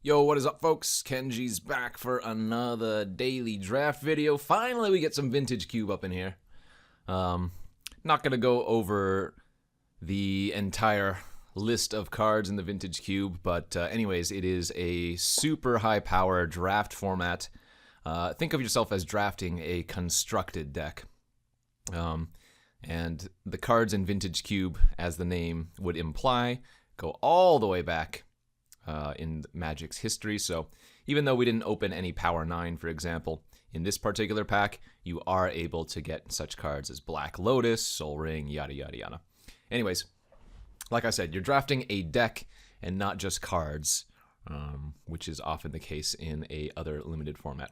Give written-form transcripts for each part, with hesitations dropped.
Yo, what is up, folks? Kenji's back for another daily draft video. Finally, we get some vintage cube up in here. Not gonna go over the entire list of cards in the vintage cube, but anyways, it is a super high power draft format. Think of yourself as drafting a constructed deck. And the cards in vintage cube, as the name would imply, go all the way back in Magic's history. So even though we didn't open any Power 9, for example, in this particular pack, you are able to get such cards as Black Lotus, Soul Ring, yada yada yada. Anyways, like I said, you're drafting a deck and not just cards, which is often the case in a other limited format.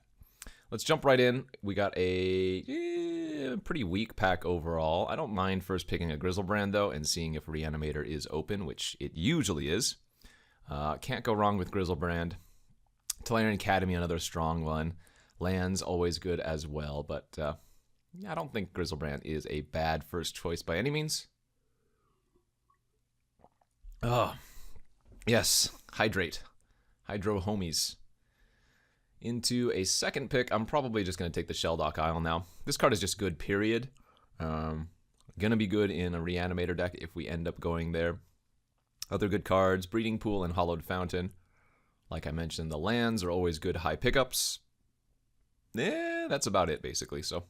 Let's jump right in. We got a pretty weak pack overall. I don't mind first picking a Grizzlebrand, though, and seeing if Reanimator is open, which it usually is. Can't go wrong with Grizzlebrand. Tolarian Academy, another strong one. Land's always good as well, but I don't think Grizzlebrand is a bad first choice by any means. Oh, yes, Hydrate. Hydro Homies. Into a second pick, I'm probably just going to take the Shelldock Isle now. This card is just good, period. Gonna be good in a Reanimator deck if we end up going there. Other good cards, Breeding Pool and Hollowed Fountain. Like I mentioned, the lands are always good high pickups. That's about it, basically. So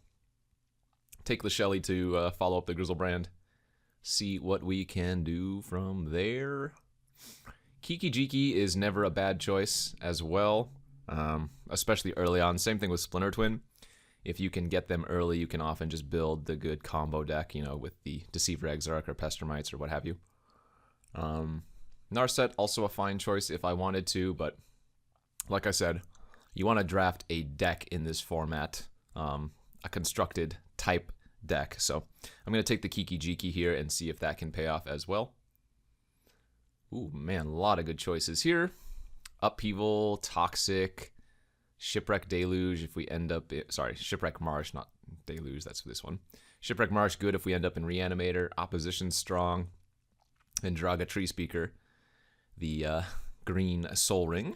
take the Shelly to follow up the Grizzlebrand. See what we can do from there. Kiki Jiki is never a bad choice as well, especially early on. Same thing with Splinter Twin. If you can get them early, you can often just build the good combo deck, you know, with the Deceiver Exarch or Pestermites or what have you. Narset, also a fine choice if I wanted to, but like I said, you want to draft a deck in this format, a constructed type deck. So I'm going to take the Kiki Jiki here and see if that can pay off as well. Ooh, man, a lot of good choices here. Upheaval, Toxic, Shipwreck Deluge if we end up... Sorry, Shipwreck Marsh, not Deluge, that's this one. Shipwreck Marsh, good if we end up in Reanimator. Opposition, strong. And Draga Tree Speaker, the green Soul Ring.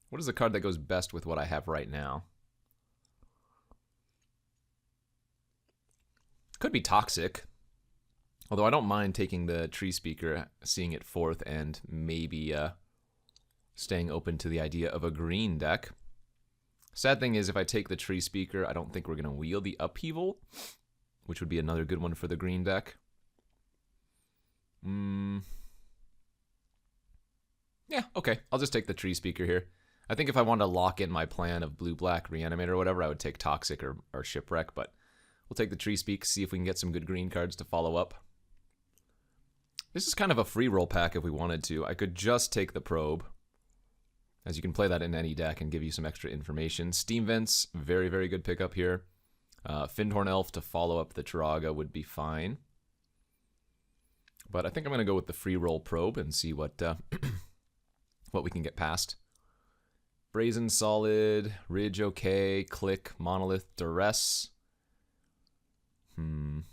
What is the card that goes best with what I have right now? Could be Toxic. Although I don't mind taking the Tree Speaker, seeing it fourth, and maybe staying open to the idea of a green deck. Sad thing is, if I take the Tree Speaker, I don't think we're going to wheel the Upheaval, which would be another good one for the green deck. Yeah, okay. I'll just take the Tree Speaker here. I think if I wanted to lock in my plan of blue-black Reanimator or whatever, I would take Toxic or Shipwreck, but we'll take the Tree Speak, see if we can get some good green cards to follow up. This is kind of a free roll pack if we wanted to. I could just take the Probe, as you can play that in any deck and give you some extra information. Steam Vents, very, very good pickup here. Fyndhorn Elf to follow up the Turaga would be fine. But I think I'm going to go with the free roll Probe and see what what we can get past. Brazen solid, Ridge okay, Click, Monolith, Duress. I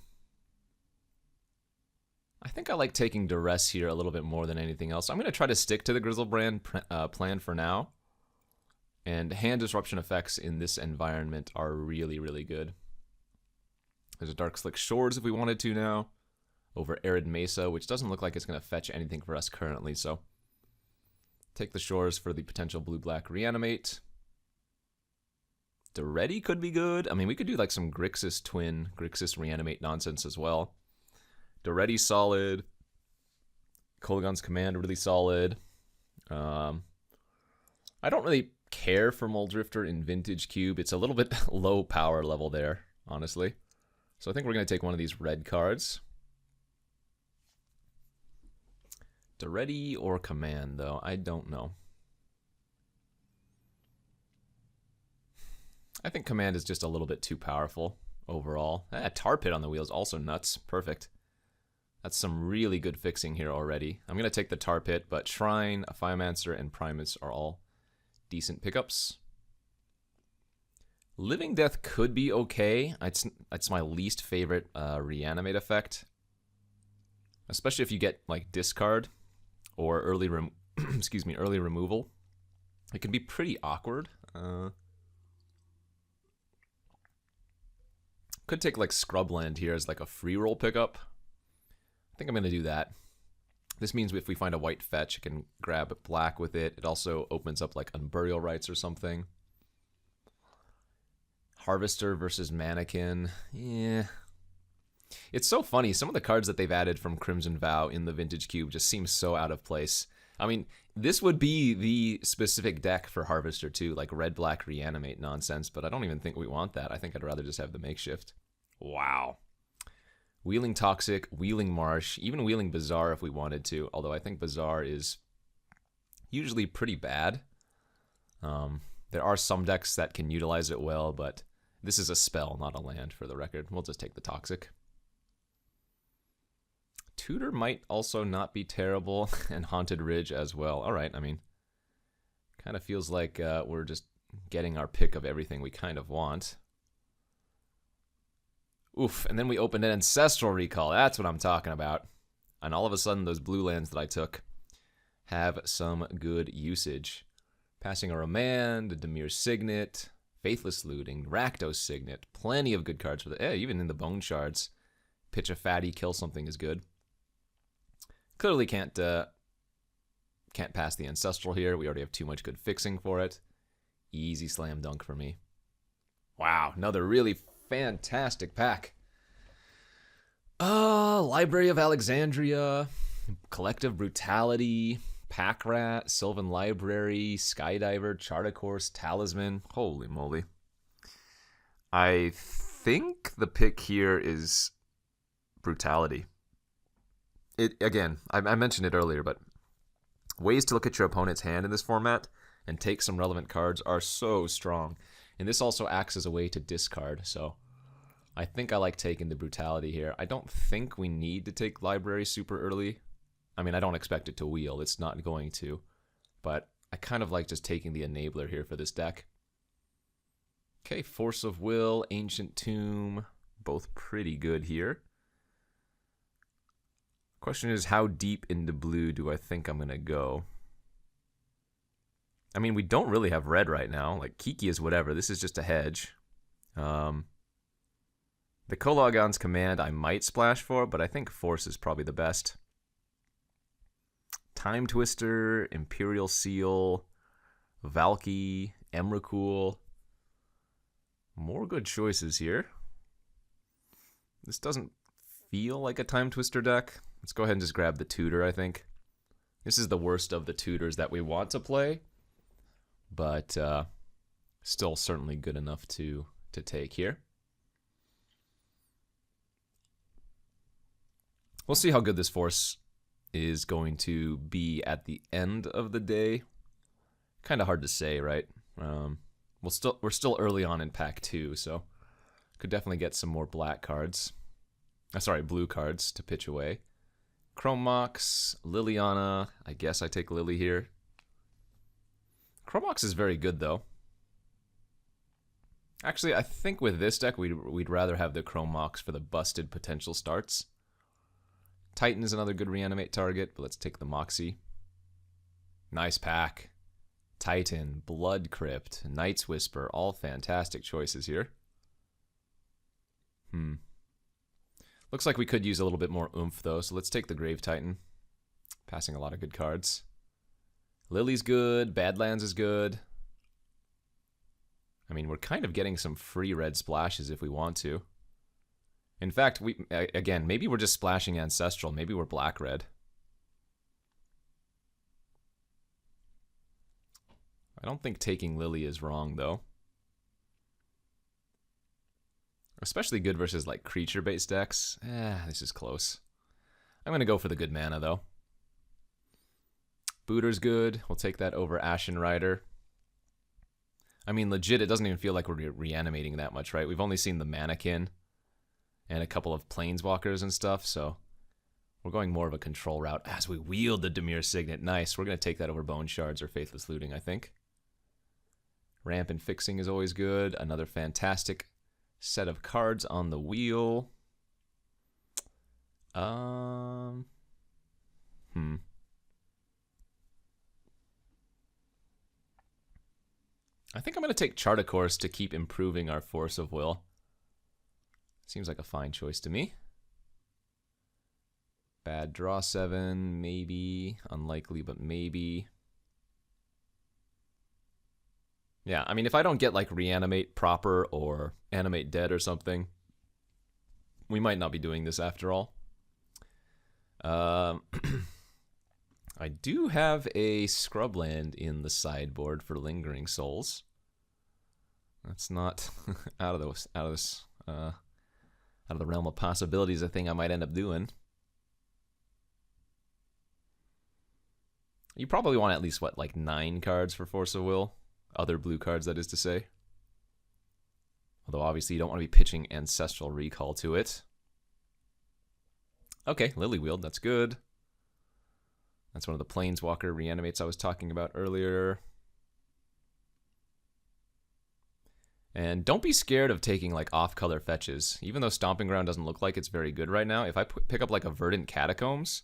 think I like taking Duress here a little bit more than anything else. I'm going to try to stick to the Grizzlebrand plan for now. And hand disruption effects in this environment are really, really good. There's a Dark Slick Shores if we wanted to now, over Arid Mesa, which doesn't look like it's going to fetch anything for us currently, so take the Shores for the potential blue-black Reanimate. Duretti could be good. I mean, we could do like some Grixis Twin, Grixis Reanimate nonsense as well. Duretti solid. Kolaghan's Command really solid. I don't really care for Muldrifter in Vintage Cube. It's a little bit low power level there, honestly. So I think we're going to take one of these red cards. Duretti or Command, though? I don't know. I think Command is just a little bit too powerful overall. Tar Pit on the wheel is also nuts. Perfect. That's some really good fixing here already. I'm going to take the Tar Pit, but Shrine, a Firemancer, and Primus are all decent pickups. Living Death could be okay. It's my least favorite Reanimate effect. Especially if you get like Discard or early excuse me, early removal. It can be pretty awkward. Could take like Scrubland here as like a free roll pickup. I think I'm going to do that. This means if we find a white fetch, it can grab black with it. It also opens up like Unburial Rites or something. Harvester versus Mannequin. Yeah. It's so funny. Some of the cards that they've added from Crimson Vow in the Vintage Cube just seem so out of place. I mean, this would be the specific deck for Harvester too, like red-black reanimate nonsense, but I don't even think we want that. I think I'd rather just have the makeshift. Wow. Wheeling Toxic, Wheeling Marsh, even Wheeling Bazaar if we wanted to, although I think Bazaar is usually pretty bad. There are some decks that can utilize it well, but this is a spell, not a land, for the record. We'll just take the Toxic. Tutor might also not be terrible, and Haunted Ridge as well. All right, I mean, kind of feels like we're just getting our pick of everything we kind of want. Oof, and then we opened an Ancestral Recall. That's what I'm talking about. And all of a sudden, those blue lands that I took have some good usage. Passing a Remand, a Dimir Signet, Faithless Looting, Rakdos Signet. Plenty of good cards for the... even in the Bone Shards. Pitch a fatty, kill something is good. Clearly can't pass the Ancestral here. We already have too much good fixing for it. Easy slam dunk for me. Wow, another really fantastic pack. Library of Alexandria, Collective Brutality, Pack Rat, Sylvan Library, Skydiver, Chartercourse, Talisman. Holy moly. I think the pick here is Brutality. Again, I mentioned it earlier, but ways to look at your opponent's hand in this format and take some relevant cards are so strong. And this also acts as a way to discard, so I think I like taking the Brutality here. I don't think we need to take Library super early. I mean, I don't expect it to wheel. It's not going to. But I kind of like just taking the Enabler here for this deck. Okay, Force of Will, Ancient Tomb, both pretty good here. Question is, how deep into blue do I think I'm going to go? I mean, we don't really have red right now. Like, Kiki is whatever. This is just a hedge. The Kologon's Command I might splash for, but I think Force is probably the best. Time Twister, Imperial Seal, Valky, Emrakul. More good choices here. This doesn't feel like a Time Twister deck. Let's go ahead and just grab the Tutor, I think. This is the worst of the Tutors that we want to play, but still certainly good enough to take here. We'll see how good this Force is going to be at the end of the day. Kind of hard to say, right? We're still early on in pack 2, so could definitely get some more black cards. Blue cards to pitch away. Chrome Mox, Liliana. I guess I take Lily here. Chrome Mox is very good, though. Actually, I think with this deck, we'd rather have the Chrome Mox for the busted potential starts. Titan is another good reanimate target, but let's take the Moxie. Nice pack. Titan, Blood Crypt, Night's Whisper, all fantastic choices here. Looks like we could use a little bit more oomph, though, so let's take the Grave Titan. Passing a lot of good cards. Lily's good, Badlands is good. I mean, we're kind of getting some free red splashes if we want to. In fact, again, maybe we're just splashing Ancestral. Maybe we're black-red. I don't think taking Lily is wrong, though. Especially good versus, like, creature-based decks. This is close. I'm going to go for the good mana, though. Booter's good. We'll take that over Ashen Rider. I mean, legit, it doesn't even feel like we're reanimating that much, right? We've only seen the Mannequin and a couple of Planeswalkers and stuff, so we're going more of a control route as we wield the Dimir Signet. Nice. We're going to take that over Bone Shards or Faithless Looting, I think. Ramp and Fixing is always good. Another fantastic set of cards on the wheel. I think I'm going to take Chart a Course to keep improving our Force of Will. Seems like a fine choice to me. Bad draw 7, maybe. Unlikely, but maybe. Yeah, I mean, if I don't get like Reanimate proper or Animate Dead or something, we might not be doing this after all. I do have a Scrubland in the sideboard for Lingering Souls. That's not out of the realm of possibilities. A thing I might end up doing. You probably want at least, what, like 9 cards for Force of Will? Other blue cards, that is to say. Although, obviously, you don't want to be pitching Ancestral Recall to it. Okay, Lily Wield, that's good. That's one of the Planeswalker reanimates I was talking about earlier. And don't be scared of taking, like, off-color fetches. Even though Stomping Ground doesn't look like it's very good right now, if I pick up, like, a Verdant Catacombs,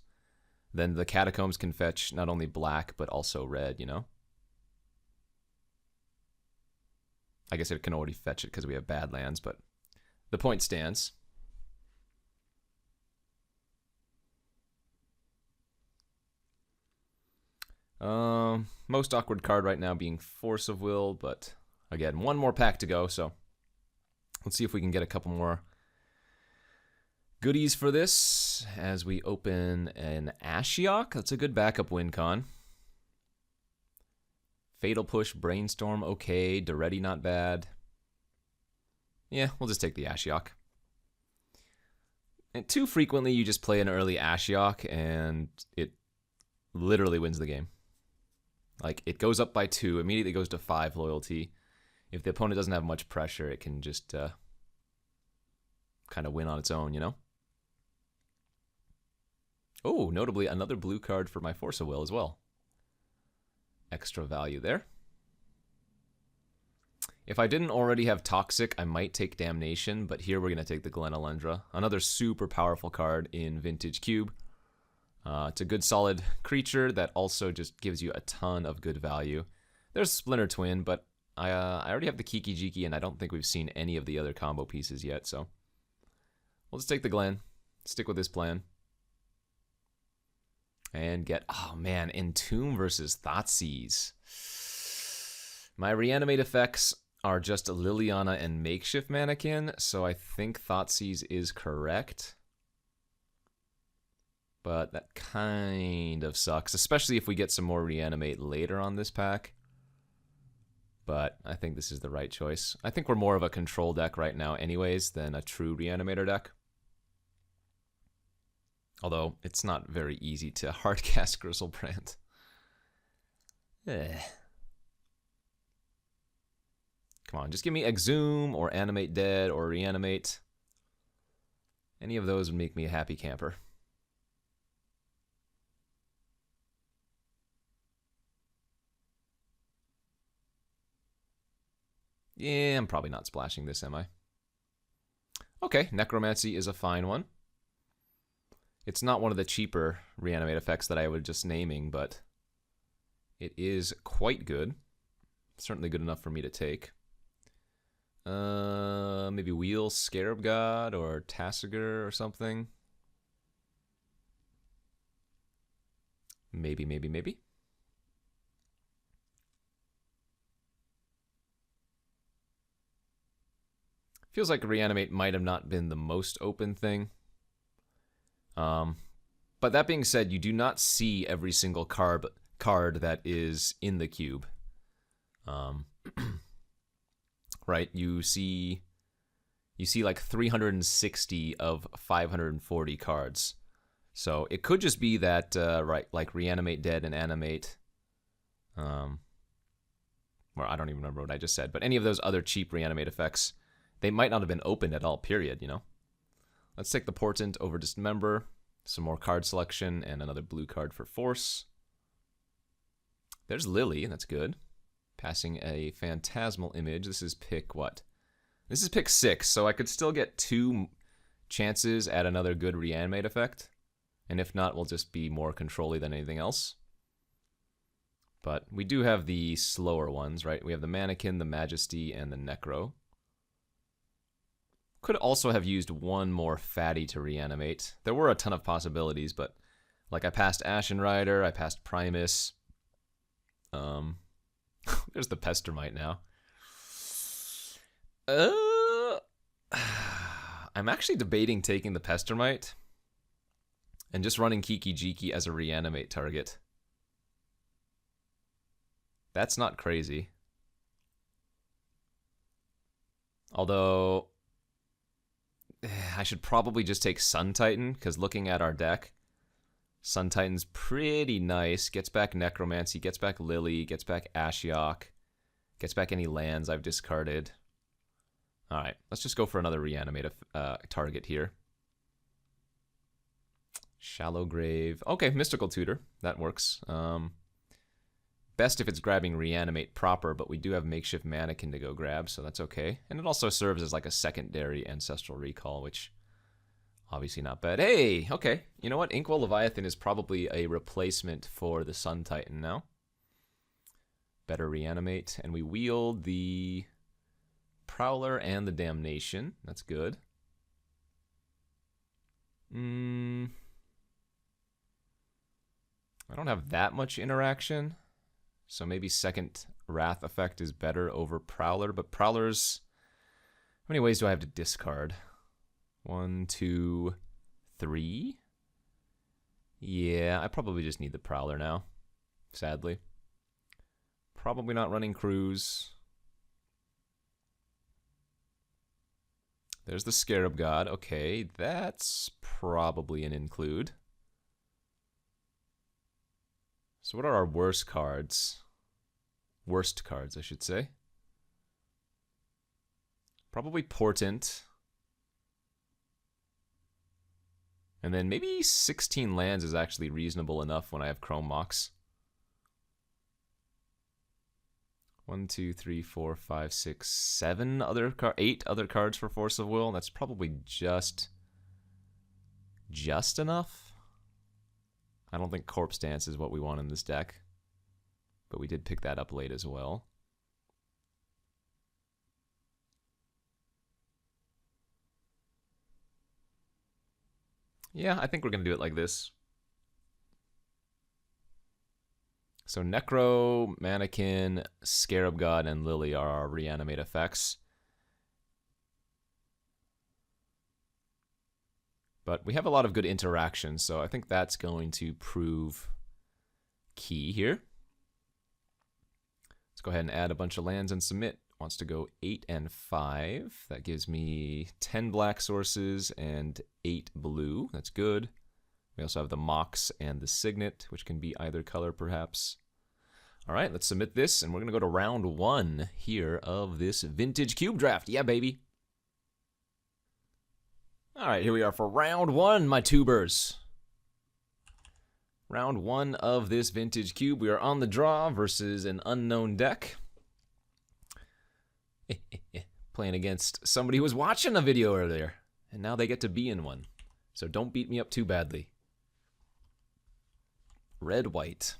then the Catacombs can fetch not only black, but also red, you know? I guess it can already fetch it because we have Badlands, but the point stands. Most awkward card right now being Force of Will, but again, one more pack to go, so let's see if we can get a couple more goodies for this as we open an Ashiok. That's a good backup win con. Fatal Push, Brainstorm, okay. Duretti, not bad. Yeah, we'll just take the Ashiok. And too frequently, you just play an early Ashiok, and it literally wins the game. Like, it goes up by 2, immediately goes to 5 loyalty. If the opponent doesn't have much pressure, it can just kind of win on its own, you know? Oh, notably, another blue card for my Force of Will as well. Extra value there. If I didn't already have Toxic, I might take Damnation, but here we're going to take the Glen Elendra. Another super powerful card in Vintage Cube. It's a good solid creature that also just gives you a ton of good value. There's Splinter Twin, but I already have the Kiki Jiki, and I don't think we've seen any of the other combo pieces yet, so we'll just take the Glen, stick with this plan, and get, oh man, Entomb versus Thoughtseize. My reanimate effects are just Liliana and Makeshift Mannequin, so I think Thoughtseize is correct. But that kind of sucks, especially if we get some more reanimate later on this pack. But I think this is the right choice. I think we're more of a control deck right now anyways than a true reanimator deck. Although, it's not very easy to hardcast Griselbrand. Come on, just give me Exhume or Animate Dead or Reanimate. Any of those would make me a happy camper. Yeah, I'm probably not splashing this, am I? Okay, Necromancy is a fine one. It's not one of the cheaper reanimate effects that I was just naming, but it is quite good. Certainly good enough for me to take. Maybe Wheel Scarab God or Tassiger or something. Maybe. Feels like Reanimate might have not been the most open thing. But that being said, you do not see every single card that is in the cube. Right? You see like 360 of 540 cards. So it could just be that, right, like Reanimate Dead and Animate. Well, I don't even remember what I just said, but any of those other cheap Reanimate effects, they might not have been opened at all, period, you know? Let's take the Portent over Dismember, some more card selection, and another blue card for Force. There's Lily, that's good. Passing a Phantasmal Image. This is pick what? This is pick 6, so I could still get 2 chances at another good Reanimate effect. And if not, we'll just be more control-y than anything else. But we do have the slower ones, right? We have the Mannequin, the Majesty, and the Necro. Could also have used one more fatty to reanimate. There were a ton of possibilities, but like I passed Ashen Rider, I passed Primus. There's the Pestermite now. I'm actually debating taking the Pestermite and just running Kiki Jiki as a reanimate target. That's not crazy. Although, I should probably just take Sun Titan, because looking at our deck, Sun Titan's pretty nice. Gets back Necromancy, gets back Lily, gets back Ashiok, gets back any lands I've discarded. Alright, let's just go for another reanimate target here. Shallow Grave. Okay, Mystical Tutor. That works. Best if it's grabbing reanimate proper, but we do have Makeshift Mannequin to go grab, so that's okay. And it also serves as like a secondary Ancestral Recall, which obviously not bad. Hey, okay. You know what? Inkwell Leviathan is probably a replacement for the Sun Titan now. Better reanimate. And we wield the Prowler and the Damnation. That's good. I don't have that much interaction. So maybe second Wrath effect is better over Prowler, but Prowler's... How many ways do I have to discard? 1, 2, 3? Yeah, I probably just need the Prowler now, sadly. Probably not running Cruise. There's the Scarab God. Okay, that's probably an include. So what are our worst cards? Worst cards, I should say. Probably Portent. And then maybe 16 lands is actually reasonable enough when I have Chrome Mox. 1, 2, 3, 4, 5, 6, 7 other 8 other cards for Force of Will. That's probably just enough. I don't think Corpse Dance is what we want in this deck, but we did pick that up late as well. Yeah, I think we're going to do it like this. So Necro, Mannequin, Scarab God, and Lily are our reanimate effects. But we have a lot of good interaction, so I think that's going to prove key here. Let's go ahead and add a bunch of lands and submit. Wants to go 8 and 5. That gives me 10 black sources and 8 blue. That's good. We also have the Mox and the Signet, which can be either color perhaps. All right, let's submit this, and we're going to go to round 1 here of this Vintage Cube Draft. Yeah, baby. All right, here we are for round 1, my tubers. Round 1 of this Vintage Cube. We are on the draw versus an unknown deck. Playing against somebody who was watching a video earlier, and now they get to be in one. So don't beat me up too badly. Red-white.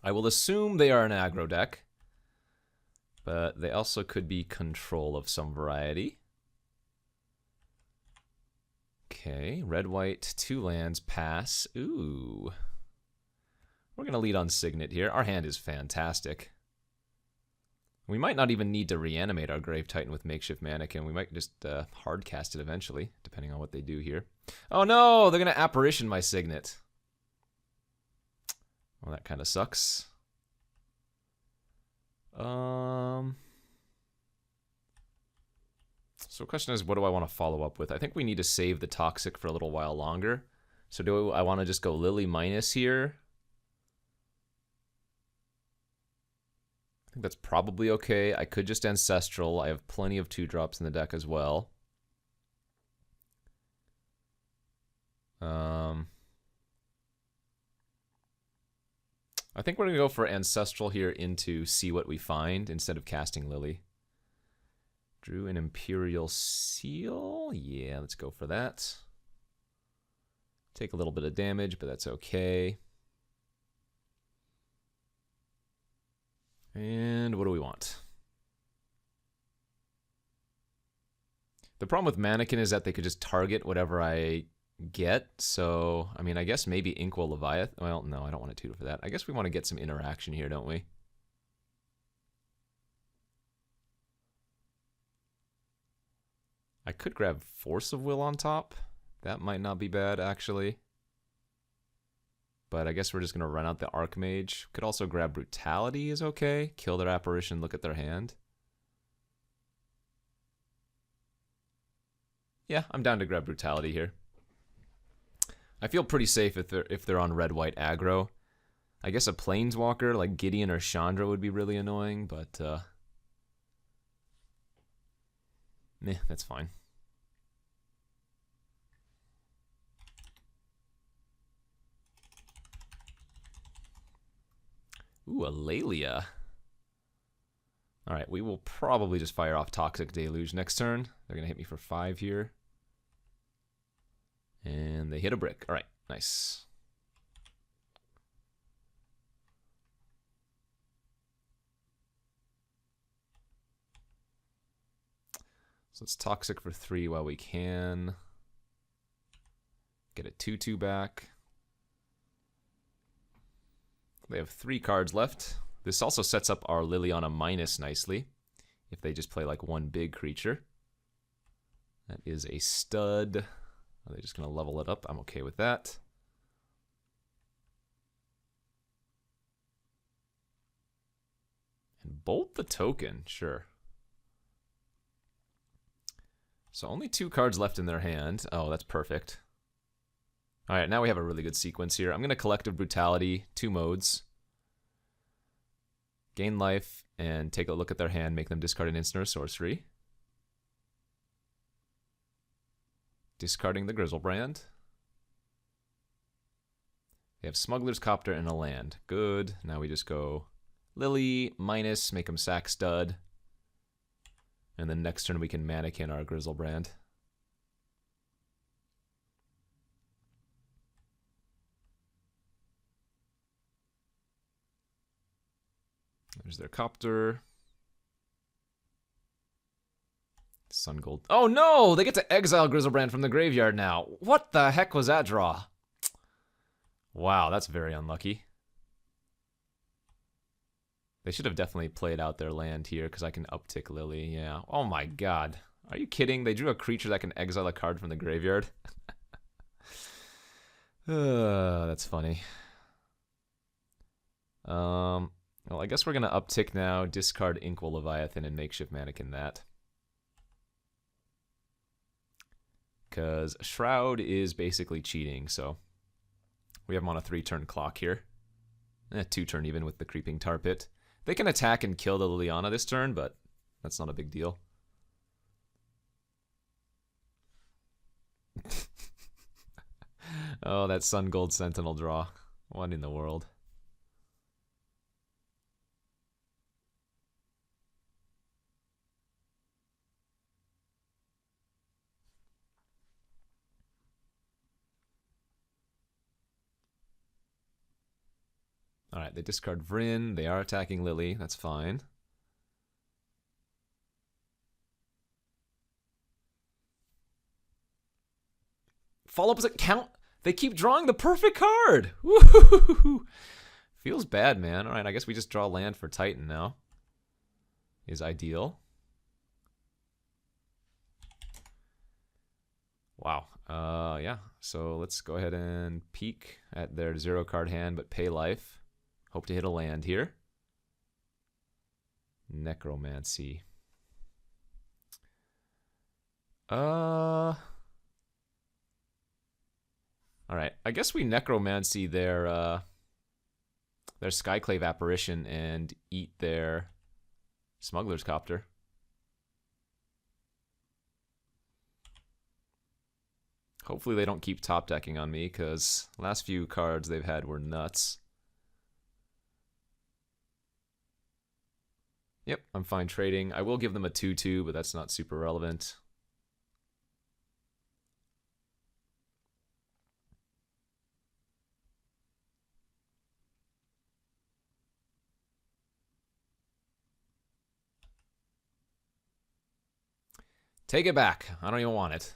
I will assume they are an aggro deck, but they also could be control of some variety. Okay, red-white, 2 lands, pass. Ooh. We're going to lead on Signet here. Our hand is fantastic. We might not even need to reanimate our Grave Titan with Makeshift Mannequin. We might just hardcast it eventually, depending on what they do here. Oh no, they're going to Apparition my Signet. Well, that kind of sucks. So the question is, what do I want to follow up with? I think we need to save the Toxic for a little while longer. So do I want to just go Lily minus here? I think that's probably okay. I could just Ancestral. I have plenty of 2-drops in the deck as well. I think we're going to go for Ancestral here into See What We Find instead of casting Lily. Drew an Imperial Seal. Yeah, let's go for that. Take a little bit of damage, but that's okay. And what do we want? The problem with Mannequin is that they could just target whatever I get. So, I mean, I guess maybe Inkwell Leviathan. Well, no, I don't want to tutor for that. I guess we want to get some interaction here, don't we? I could grab Force of Will on top. That might not be bad, actually. But I guess we're just going to run out the Archmage. Could also grab Brutality is okay. Kill their apparition, look at their hand. Yeah, I'm down to grab Brutality here. I feel pretty safe if they're on red-white aggro. I guess a Planeswalker like Gideon or Chandra would be really annoying, but meh, that's fine. Ooh, a Lalia. Alright, we will probably just fire off Toxic Deluge next turn. They're going to hit me for 5 here. And they hit a brick. Alright, nice. So it's Toxic for 3 while we can. Get a 2/2 back. They have 3 cards left. This also sets up our Liliana minus nicely if they just play like one big creature. That is a stud. Are they just going to level it up? I'm okay with that. And bolt the token, sure. So only 2 cards left in their hand. Oh, that's perfect. All right, now we have a really good sequence here. I'm going to Collective Brutality, 2 modes. Gain life and take a look at their hand, make them discard an instant or sorcery. Discarding the Grizzlebrand. They have Smuggler's Copter and a land. Good. Now we just go Lily, minus, make them sack stud. And then next turn we can Mannequin our Grizzlebrand. There's their Copter. Sun Gold. Oh no! They get to exile Grizzlebrand from the graveyard now. What the heck was that draw? Wow, that's very unlucky. They should have definitely played out their land here because I can uptick Lily. Yeah. Oh my god. Are you kidding? They drew a creature that can exile a card from the graveyard. That's funny. Well, I guess we're going to uptick now, discard Inkwell Leviathan, and Makeshift Mannequin that. Because Shroud is basically cheating, so we have him on a 3-turn clock here. 2-turn even with the Creeping Tar Pit. They can attack and kill the Liliana this turn, but that's not a big deal. Oh, that Sun Gold Sentinel draw. What in the world? Alright, they discard Vryn. They are attacking Lily. That's fine. Follow-up doesn't count. They keep drawing the perfect card. Woo-hoo-hoo-hoo. Feels bad, man. Alright, I guess we just draw land for Titan now. Is ideal. Wow. Yeah. So let's go ahead and peek at their 0-card hand, but pay life. Hope to hit a land here. Necromancy. Alright, I guess we Necromancy their Skyclave Apparition and eat their Smuggler's Copter. Hopefully they don't keep top decking on me, because last few cards they've had were nuts. Yep, I'm fine trading. I will give them a 2/2, but that's not super relevant. Take it back. I don't even want it.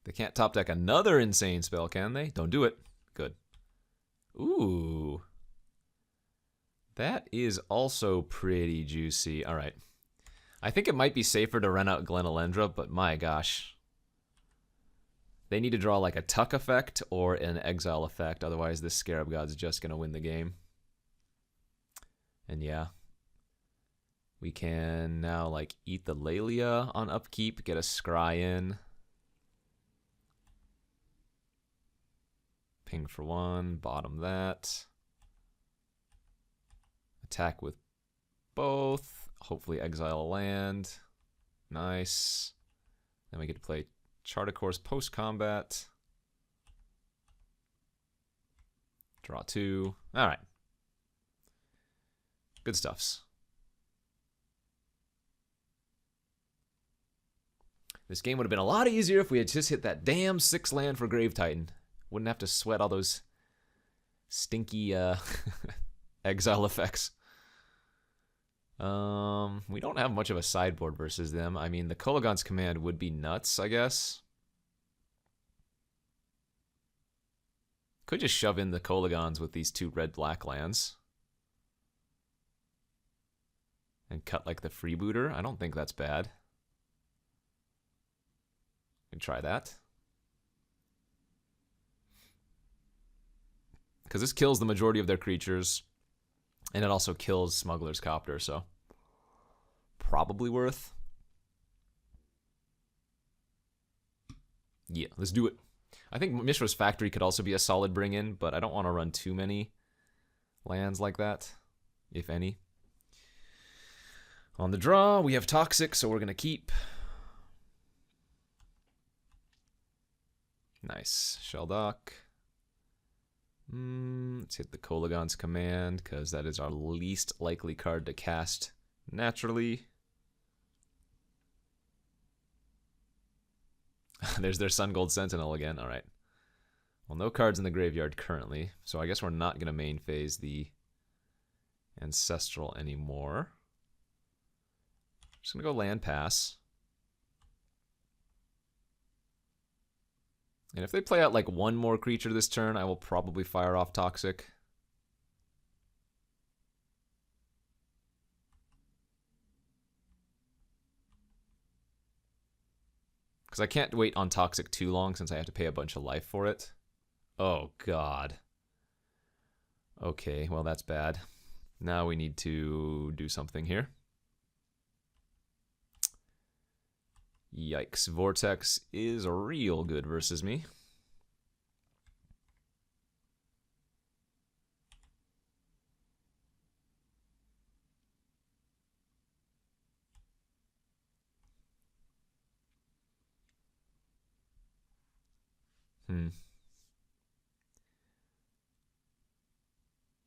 They can't top deck another insane spell, can they? Don't do it. Good. Ooh. That is also pretty juicy. All right. I think it might be safer to run out Glenalendra, but my gosh. They need to draw like a Tuck effect or an Exile effect. Otherwise, this Scarab God's just going to win the game. And yeah. We can now like eat the Lalia on upkeep, get a Scry in. Ping for 1, bottom that. Attack with both. Hopefully exile a land. Nice. Then we get to play Chart a Course post-combat. Draw 2. All right. Good stuffs. This game would have been a lot easier if we had just hit that damn 6 land for Grave Titan. Wouldn't have to sweat all those stinky exile effects. We don't have much of a sideboard versus them. I mean, the Kolaghan's Command would be nuts, I guess. Could just shove in the Kolaghans with these 2 red-black lands. And cut like the freebooter. I don't think that's bad. Could try that. Because this kills the majority of their creatures. And it also kills Smuggler's Copter, so probably worth. Yeah, let's do it. I think Mishra's Factory could also be a solid bring-in, but I don't want to run too many lands like that, if any. On the draw, we have Toxic, so we're going to keep. Nice. Sheldock. Let's hit the Kolaghan's Command, because that is our least likely card to cast naturally. There's their Sun Gold Sentinel again. All right. Well, no cards in the graveyard currently, so I guess we're not going to main phase the Ancestral anymore. Just going to go land pass. And if they play out like one more creature this turn, I will probably fire off Toxic. Because I can't wait on Toxic too long since I have to pay a bunch of life for it. Oh, God. Okay, well, that's bad. Now we need to do something here. Yikes. Vortex is real good versus me.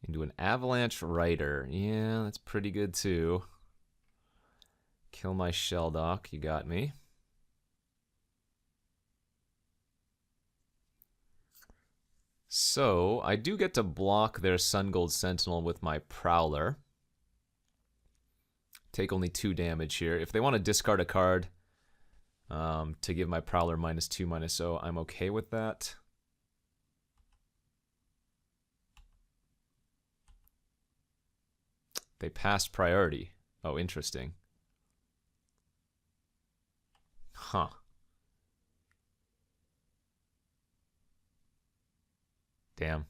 Into an Avalanche Rider. Yeah, that's pretty good too. Kill my Sheldock. You got me. So, I do get to block their Sun Gold Sentinel with my Prowler. Take only 2 damage here. If they want to discard a card to give my Prowler -2/-0, I'm okay with that. They passed priority. Oh, interesting. Huh. Damn.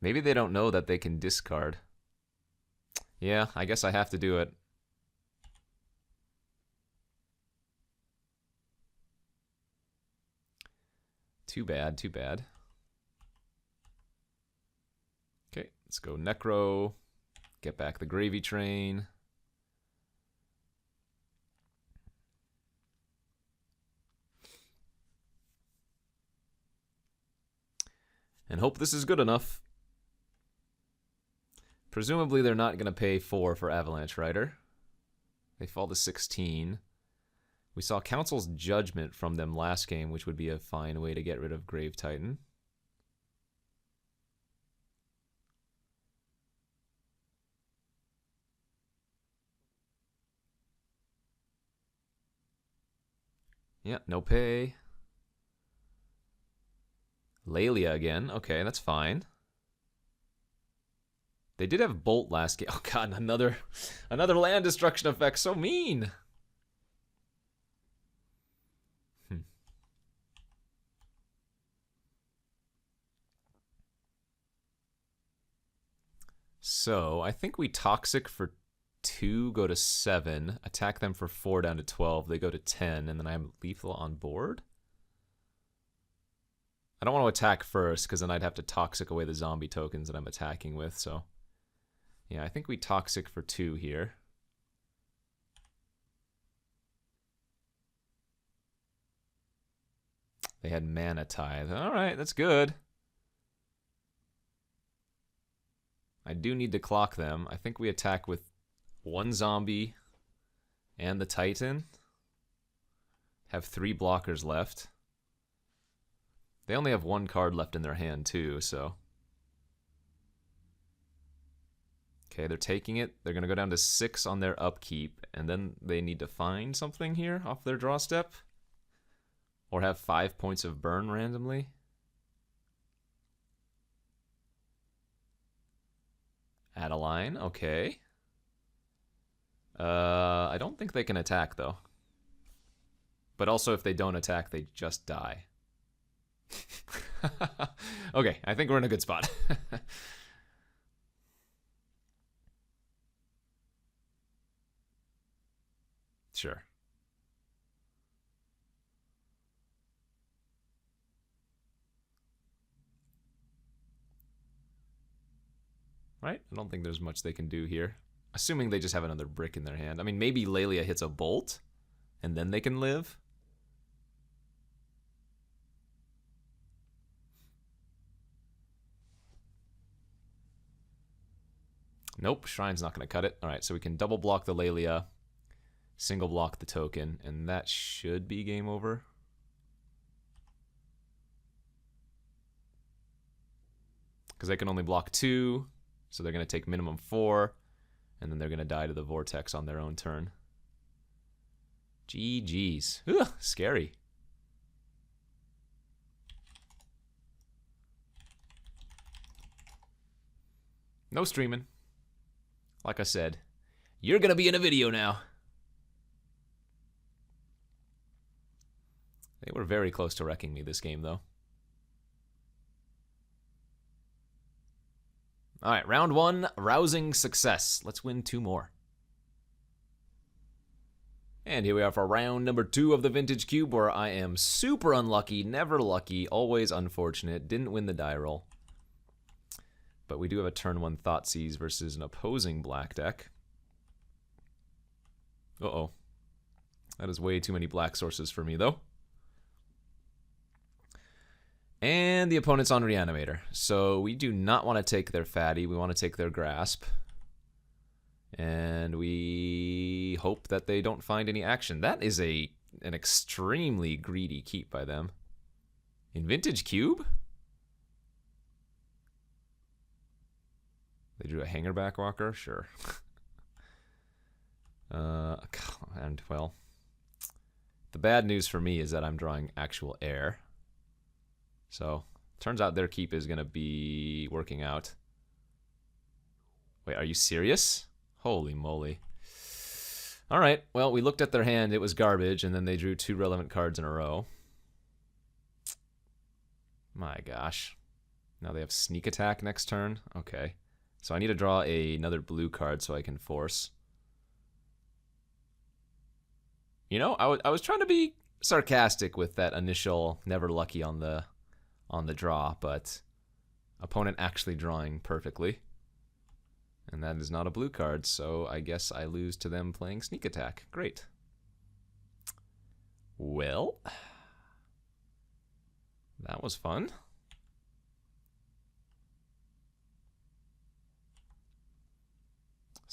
Maybe they don't know that they can discard. Yeah, I guess I have to do it. Too bad, too bad. Okay, let's go Necro. Get back the Gravy Train. And hope this is good enough. Presumably they're not going to pay 4 for Avalanche Rider. They fall to 16. We saw Council's Judgment from them last game, which would be a fine way to get rid of Grave Titan. Yeah, no pay. Lelia again. Okay, that's fine. They did have Bolt last game. Oh god, another land destruction effect. So mean. So, I think we Toxic for 2, go to 7. Attack them for 4 down to 12. They go to 10, and then I'm Lethal on board? I don't want to attack first, because then I'd have to Toxic away the zombie tokens that I'm attacking with, so... Yeah, I think we Toxic for 2 here. They had Mana Tithe. Alright, that's good. I do need to clock them. I think we attack with 1 zombie and the Titan. Have 3 blockers left. They only have 1 card left in their hand too, so... Okay, they're taking it. They're going to go down to 6 on their upkeep, and then they need to find something here off their draw step. Or have 5 points of burn randomly. Adeline, okay. I don't think they can attack, though. But also, if they don't attack, they just die. Okay, I think we're in a good spot. Sure. Right? I don't think there's much they can do here. Assuming they just have another brick in their hand. I mean, maybe Lelia hits a bolt, and then they can live. Nope, Shrine's not going to cut it. Alright, so we can double block the Lelia, single block the token, and that should be game over. Because they can only block 2, so they're going to take minimum 4, and then they're going to die to the Vortex on their own turn. GG's. Ugh, scary. No streaming. Like I said, you're going to be in a video now. They were very close to wrecking me this game, though. Alright, round 1, rousing success. Let's win 2 more. And here we are for round number 2 of the Vintage Cube, where I am super unlucky, never lucky, always unfortunate. Didn't win the die roll. But we do have a turn 1 Thoughtseize versus an opposing black deck. Uh-oh. That is way too many black sources for me, though. And the opponent's on Reanimator. So we do not want to take their Fatty. We want to take their Grasp. And we hope that they don't find any action. That is an extremely greedy keep by them. In Vintage Cube? They drew a Hangerback Walker? Sure. And, well, the bad news for me is that I'm drawing actual air. So, turns out their keep is going to be working out. Wait, are you serious? Holy moly. Alright, well, we looked at their hand, it was garbage, and then they drew 2 relevant cards in a row. My gosh. Now they have Sneak Attack next turn? Okay. So I need to draw another blue card so I can force. You know, I was trying to be sarcastic with that initial never lucky on the draw, but opponent actually drawing perfectly. And that is not a blue card, so I guess I lose to them playing Sneak Attack. Great. Well, that was fun.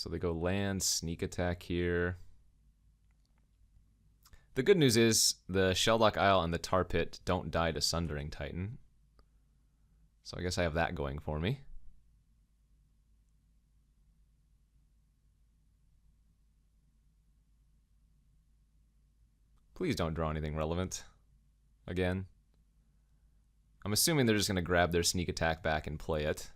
So they go land, sneak attack here. The good news is the Shelldock Isle and the Tar Pit don't die to Sundering Titan. So I guess I have that going for me. Please don't draw anything relevant. Again. I'm assuming they're just going to grab their sneak attack back and play it.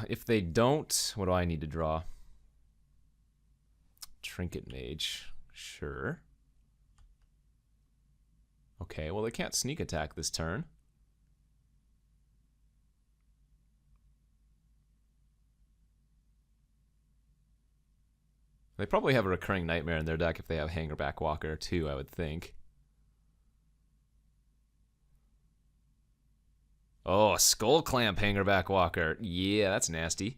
If they don't, what do I need to draw? Trinket Mage. Sure. Okay, well they can't sneak attack this turn. They probably have a Recurring Nightmare in their deck if they have Hangerback Walker too, I would think. Oh, Skull Clamp Hangerback Walker. Yeah, that's nasty.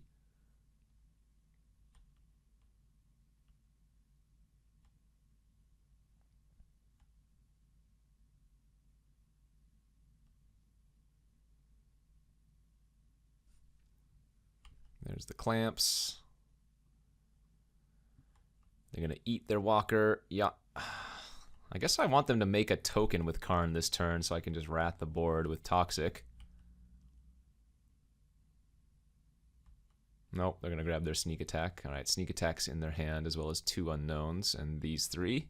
There's the clamps. They're going to eat their walker. Yeah. I guess I want them to make a token with Karn this turn so I can just rat the board with Toxic. Nope, they're going to grab their sneak attack. All right, sneak attack's in their hand as well as 2 unknowns and these 3.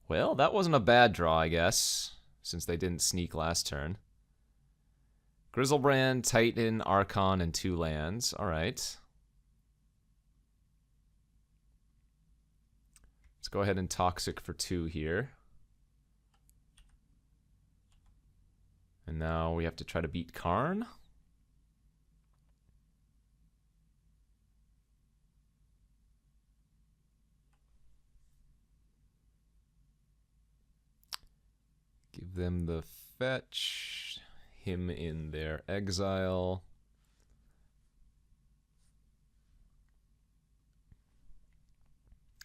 Well, that wasn't a bad draw, I guess, since they didn't sneak last turn. Grizzlebrand, Titan, Archon, and 2 lands. All right. Let's go ahead and Toxic for 2 here. And now we have to try to beat Karn. Give them the fetch. Him in their exile.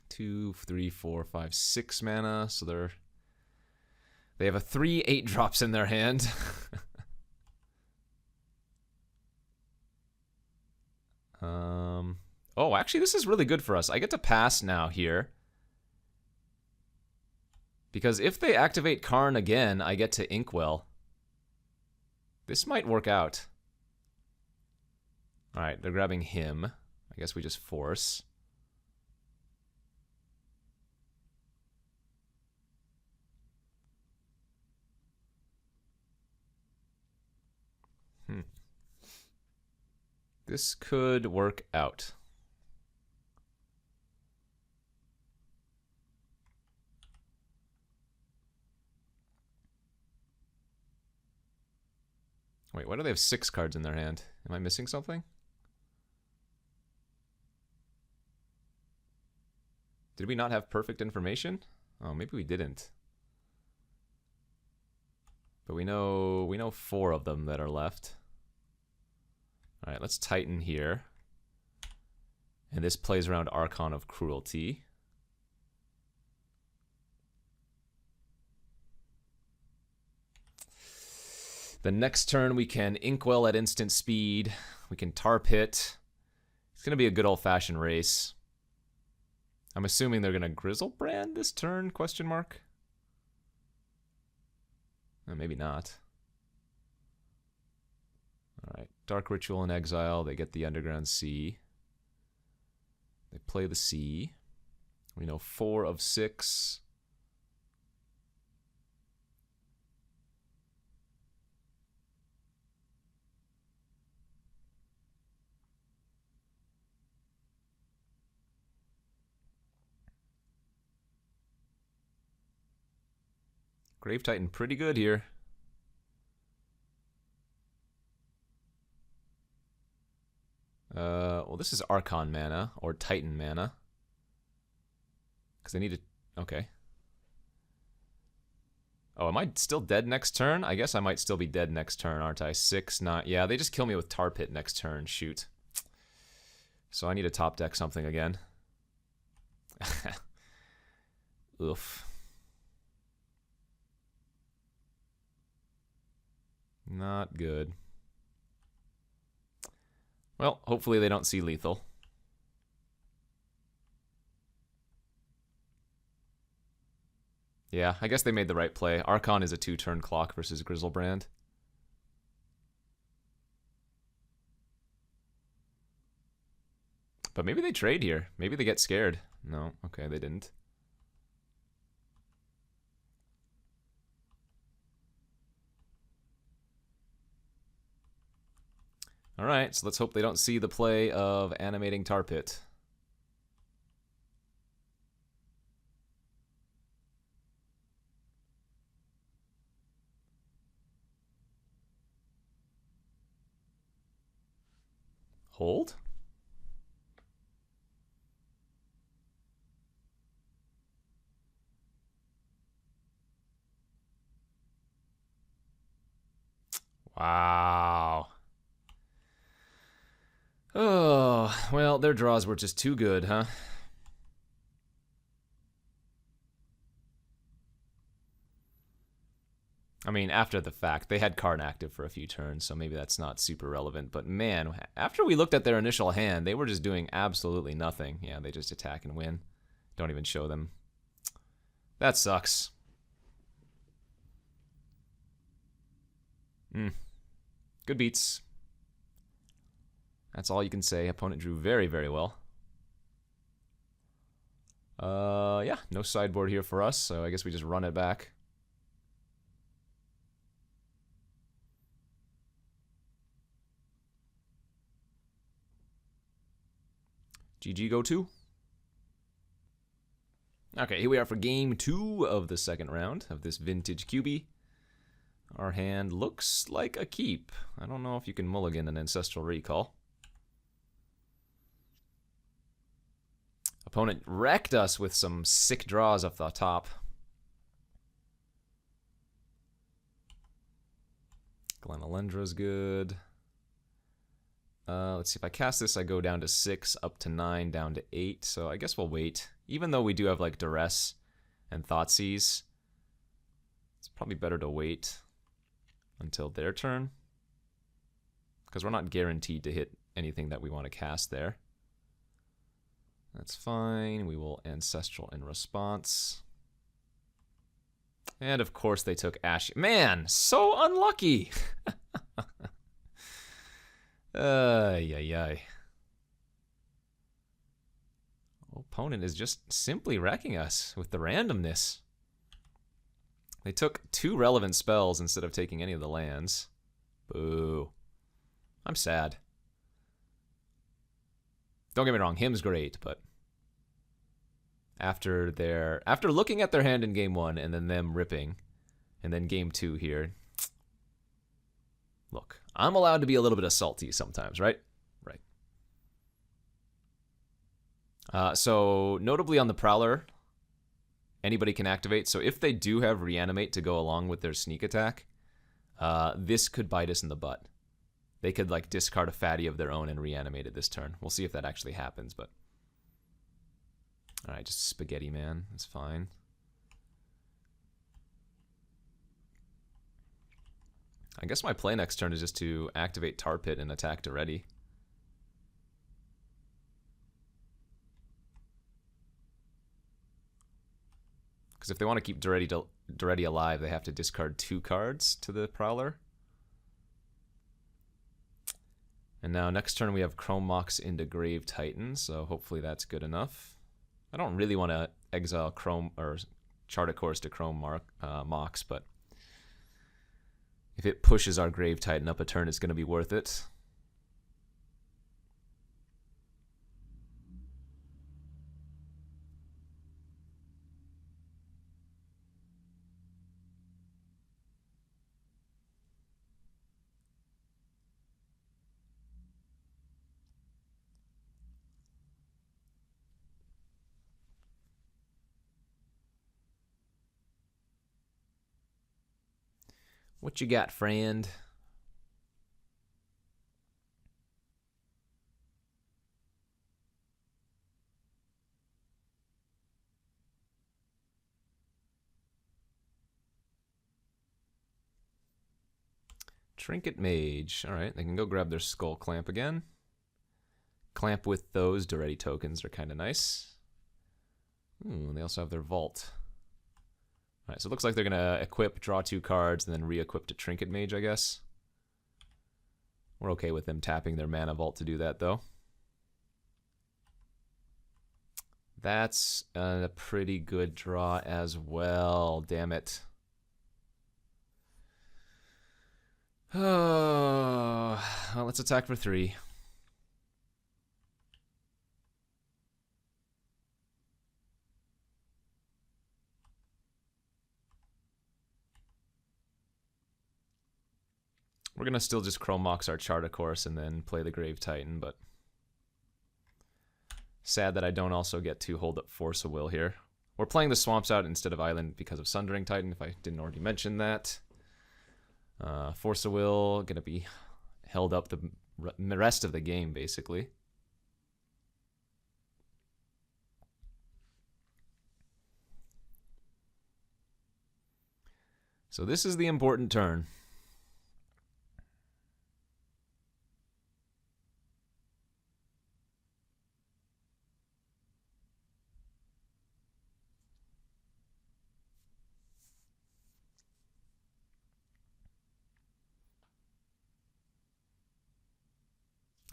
Two, 3, 4, 5, 6 mana. So they have a 3 8-drops in their hand. Oh, actually, this is really good for us. I get to pass now here. Because if they activate Karn again, I get to Inkwell. This might work out. Alright, they're grabbing him. I guess we just force. This could work out. Wait, why do they have 6 cards in their hand? Am I missing something? Did we not have perfect information? Oh, maybe we didn't. But we know 4 of them that are left. All right, let's Titan here. And this plays around Archon of Cruelty. The next turn we can Inkwell at instant speed. We can Tar Pit. It's going to be a good old-fashioned race. I'm assuming they're going to Grizzlebrand this turn, question mark? Maybe not. Alright, Dark Ritual in exile. They get the Underground Sea. They play the sea. We know 4 of 6. Grave Titan pretty good here. Well, this is Archon mana, or Titan mana. Because they need to... Okay. Oh, am I still dead next turn? I guess I might still be dead next turn, aren't I? 6, not... Yeah, they just kill me with Tar Pit next turn. Shoot. So I need to top deck something again. Oof. Not good. Well, hopefully they don't see lethal. Yeah, I guess they made the right play. Archon is a 2-turn clock versus Grizzlebrand. But maybe they trade here. Maybe they get scared. No, okay, they didn't. Alright, so let's hope they don't see the play of animating Tar Pit. Hold? Wow. Oh, well, their draws were just too good, huh? I mean, after the fact, they had card active for a few turns, so maybe that's not super relevant. But man, after we looked at their initial hand, they were just doing absolutely nothing. Yeah, they just attack and win. Don't even show them. That sucks. Good beats. That's all you can say. Opponent drew very, very well. Yeah, no sideboard here for us, so I guess we just run it back. GG go 2. Okay, here we are for game 2 of the second round of this vintage QB. Our hand looks like a keep. I don't know if you can mulligan an Ancestral Recall. Opponent wrecked us with some sick draws off the top. Glenalendra's good. Let's see, if I cast this, I go down to 6, up to 9, down to 8. So I guess we'll wait. Even though we do have like Duress and Thoughtseize, it's probably better to wait until their turn, because we're not guaranteed to hit anything that we want to cast there. That's fine. We will Ancestral in response. And of course they took Ash. Man, so unlucky. Ay. Opponent is just simply wrecking us with the randomness. They took 2 relevant spells instead of taking any of the lands. Boo. I'm sad. Don't get me wrong, him's great, but after looking at their hand in game 1 and then them ripping, and then game 2 here, look, I'm allowed to be a little bit of salty sometimes, right? Right. So notably on the Prowler, anybody can activate. So if they do have Reanimate to go along with their sneak attack, this could bite us in the butt. They could like discard a fatty of their own and reanimate it this turn. We'll see if that actually happens, but all right, just Spaghetti Man. That's fine. I guess my play next turn is just to activate Tar Pit and attack Daretti. Because if they want to keep Daretti alive, they have to discard 2 cards to the Prowler. And now next turn we have Chrome Mox into Grave Titan, so hopefully that's good enough. I don't really want to exile Chrome or Chart a Course to Chrome Mox, but if it pushes our Grave Titan up a turn, it's going to be worth it. What you got, friend? Trinket Mage. Alright, they can go grab their Skull Clamp again. Clamp with those Duretti tokens are kind of nice. Ooh, they also have their Vault. Alright, so it looks like they're going to equip, draw 2 cards, and then re-equip to Trinket Mage, I guess. We're okay with them tapping their Mana Vault to do that, though. That's a pretty good draw as well. Damn it. Oh, well, let's attack for 3. We're going to still just Chrome Mox our Chart, of course, and then play the Grave Titan, but sad that I don't also get to hold up Force of Will here. We're playing the Swamps out instead of Island because of Sundering Titan, if I didn't already mention that. Force of Will going to be held up the rest of the game, basically. So this is the important turn.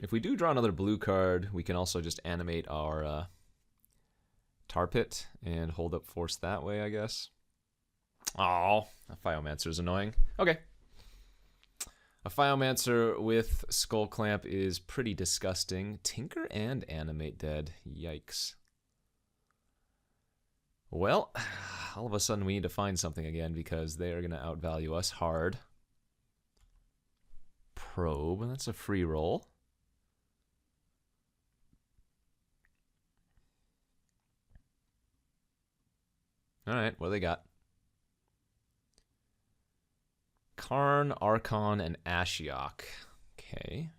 If we do draw another blue card, we can also just animate our Tar Pit and hold up Force that way, I guess. Oh, a Phiomancer is annoying. Okay. A Phiomancer with Skull Clamp is pretty disgusting. Tinker and Animate dead. Yikes. Well, all of a sudden we need to find something again because they are going to outvalue us hard. Probe, that's a free roll. Alright, what do they got? Karn, Archon, and Ashiok. Okay.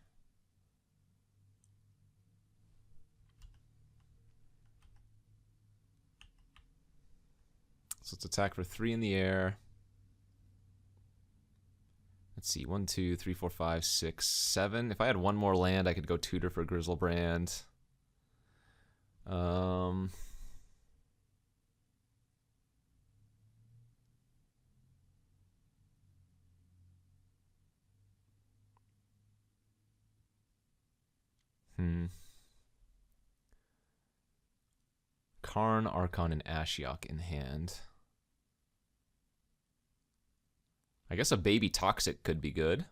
So let's attack for 3 in the air. Let's see, 1, 2, 3, 4, 5, 6, 7. If I had one more land, I could go Tutor for Grizzlebrand. Karn, Archon, and Ashiok in hand. I guess a Baby Toxic could be good.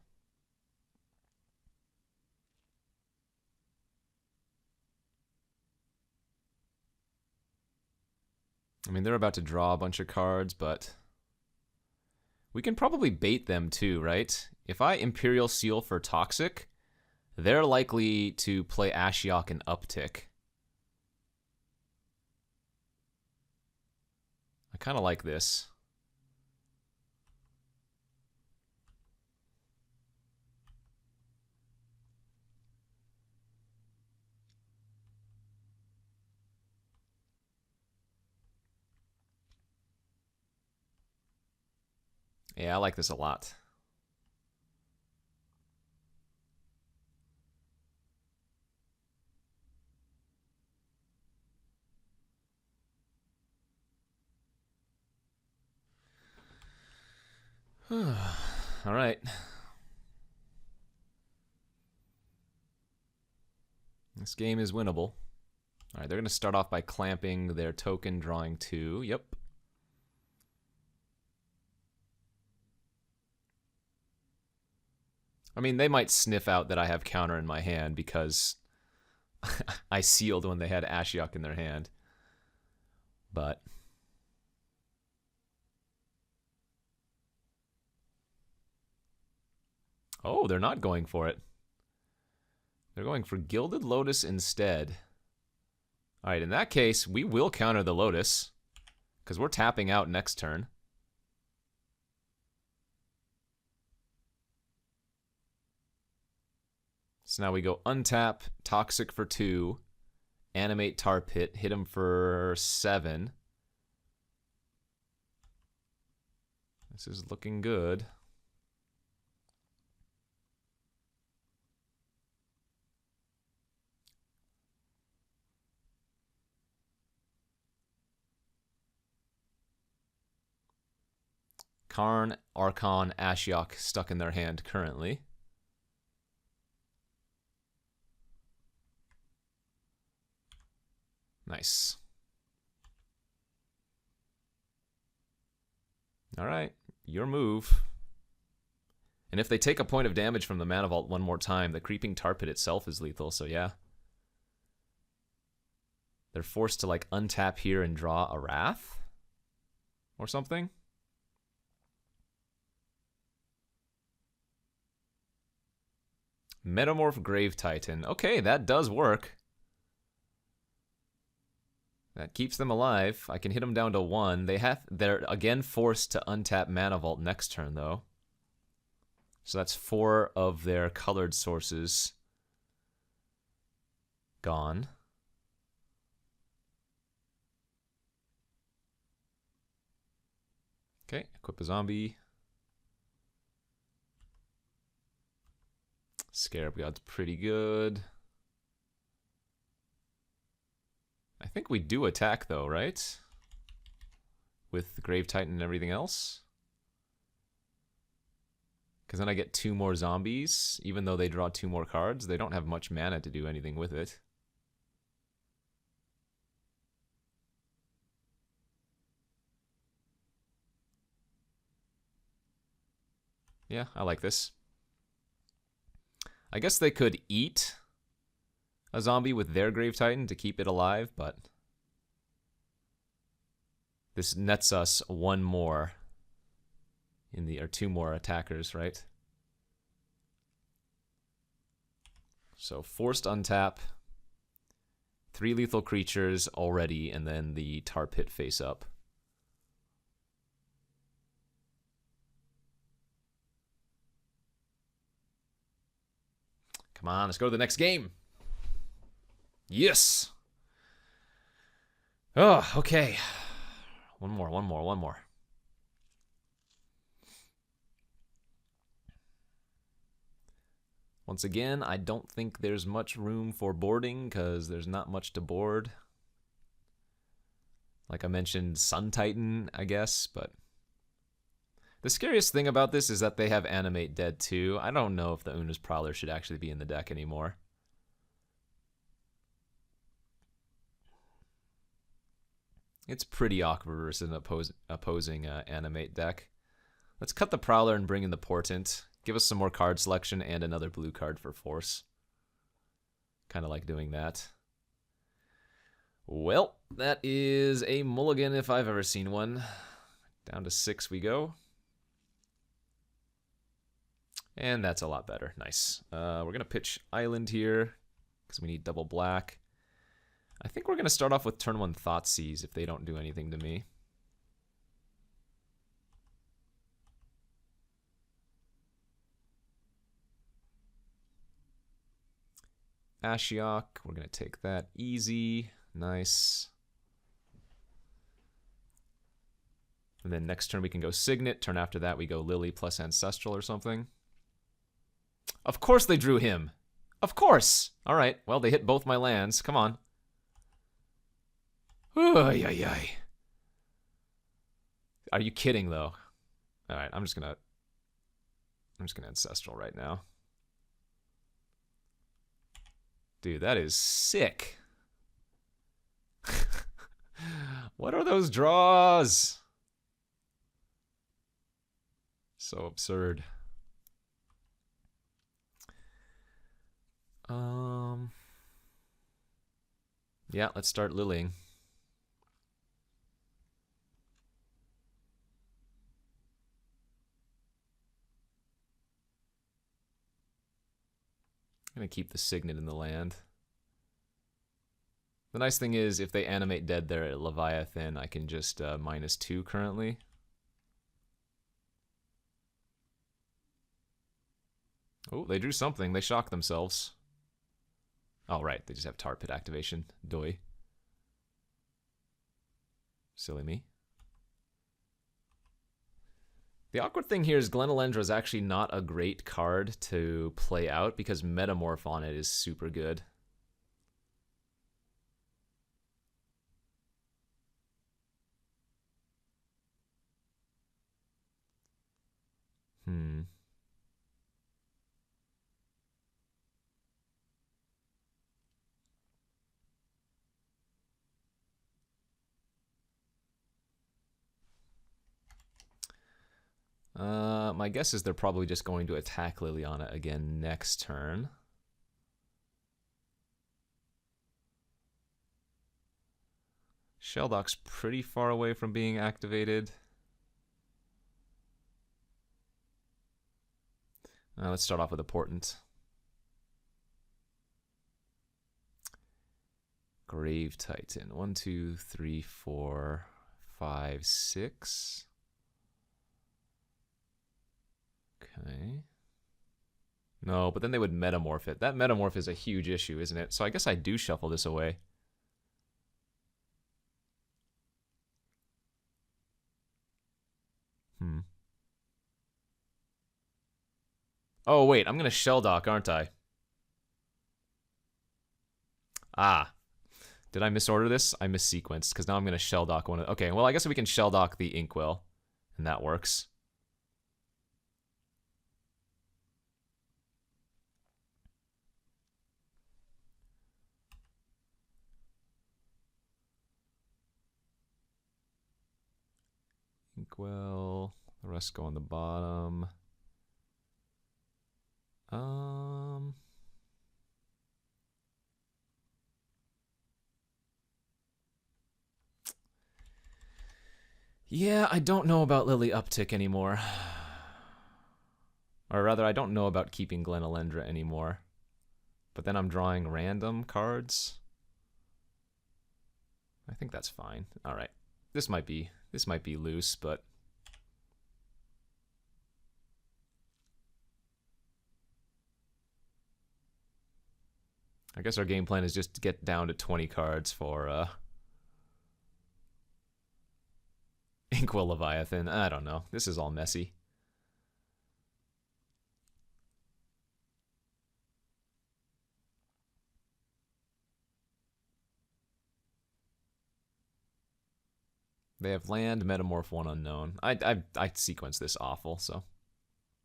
I mean, they're about to draw a bunch of cards, but we can probably bait them too, right? If I Imperial Seal for Toxic, they're likely to play Ashiok and Uptick. I kind of like this. Yeah, I like this a lot. All right. This game is winnable. All right, they're going to start off by clamping their token, drawing 2. Yep. I mean, they might sniff out that I have counter in my hand because I sealed when they had Ashiok in their hand. But oh, they're not going for it. They're going for Gilded Lotus instead. All right, in that case, we will counter the Lotus because we're tapping out next turn. So now we go untap, Toxic for 2, animate Tar Pit, hit him for 7. This is looking good. Karn, Archon, Ashiok stuck in their hand currently. Nice. All right, your move. And if they take a point of damage from the Mana Vault one more time, the Creeping Tar Pit itself is lethal, so yeah. They're forced to, like, untap here and draw a Wrath? Or something? Metamorph Grave Titan. Okay, that does work. That keeps them alive. I can hit them down to 1. They're again forced to untap Mana Vault next turn, though. So that's 4 of their colored sources gone. Okay, equip a zombie. Scarab God's pretty good. I think we do attack though, right? With the Grave Titan and everything else. Because then I get 2 more zombies. Even though they draw 2 more cards, they don't have much mana to do anything with it. Yeah, I like this. I guess they could eat a zombie with their Grave Titan to keep it alive, but this nets us 1 more in the, or 2 more attackers, right? So forced untap, 3 lethal creatures already, and then the Tar Pit face up. Come on, let's go to the next game. Yes. Oh, okay. One more. Once again, I don't think there's much room for boarding because there's not much to board. Like I mentioned, Sun Titan, I guess, but the scariest thing about this is that they have Animate Dead too. I don't know if the Una's Prowler should actually be in the deck anymore. It's pretty awkward versus an opposing Animate deck. Let's cut the Prowler and bring in the Portent. Give us some more card selection and another blue card for Force. Kind of like doing that. Well, that is a mulligan if I've ever seen one. Down to 6 we go. And that's a lot better. Nice. We're going to pitch Island here because we need double black. I think we're going to start off with turn 1 Thoughtseize if they don't do anything to me. Ashiok, we're going to take that easy. Nice. And then next turn we can go Signet. Turn after that we go Lily plus Ancestral or something. Of course they drew him. Of course. All right. Well, they hit both my lands. Come on. Ay, ay, ay. Are you kidding though? All right. I'm just gonna Ancestral right now. Dude, that is sick. What are those draws? So absurd. Yeah, let's start lilying. I'm going to keep the Signet in the land. The nice thing is, if they animate dead there at Leviathan, I can just -2 currently. Oh, they drew something. They shocked themselves. Oh, right. They just have Tar Pit activation. Doi. Silly me. The awkward thing here is Glenelendra is actually not a great card to play out because Metamorph on it is super good. My guess is they're probably just going to attack Liliana again next turn. Shelldock's pretty far away from being activated. Let's start off with a Portent. Grave Titan. 1, 2, 3, 4, 5, 6. Okay. No, but then they would metamorph it. That metamorph is a huge issue, isn't it? So I guess I do shuffle this away. Oh, wait, I'm going to shell dock, aren't I? Ah. Did I misorder this? I missequenced, because now I'm going to shell dock one of... Okay, well, I guess we can shell dock the Inkwell, and that works. Inkwell, the rest go on the bottom. Yeah, I don't know about Lily Uptick anymore. Or rather, I don't know about keeping Glenalendra anymore. But then I'm drawing random cards. I think that's fine. All right. This might be loose, but I guess our game plan is just to get down to 20 cards for Inkwell Leviathan. I don't know. This is all messy. They have land, metamorph, one unknown. I sequenced this awful, so.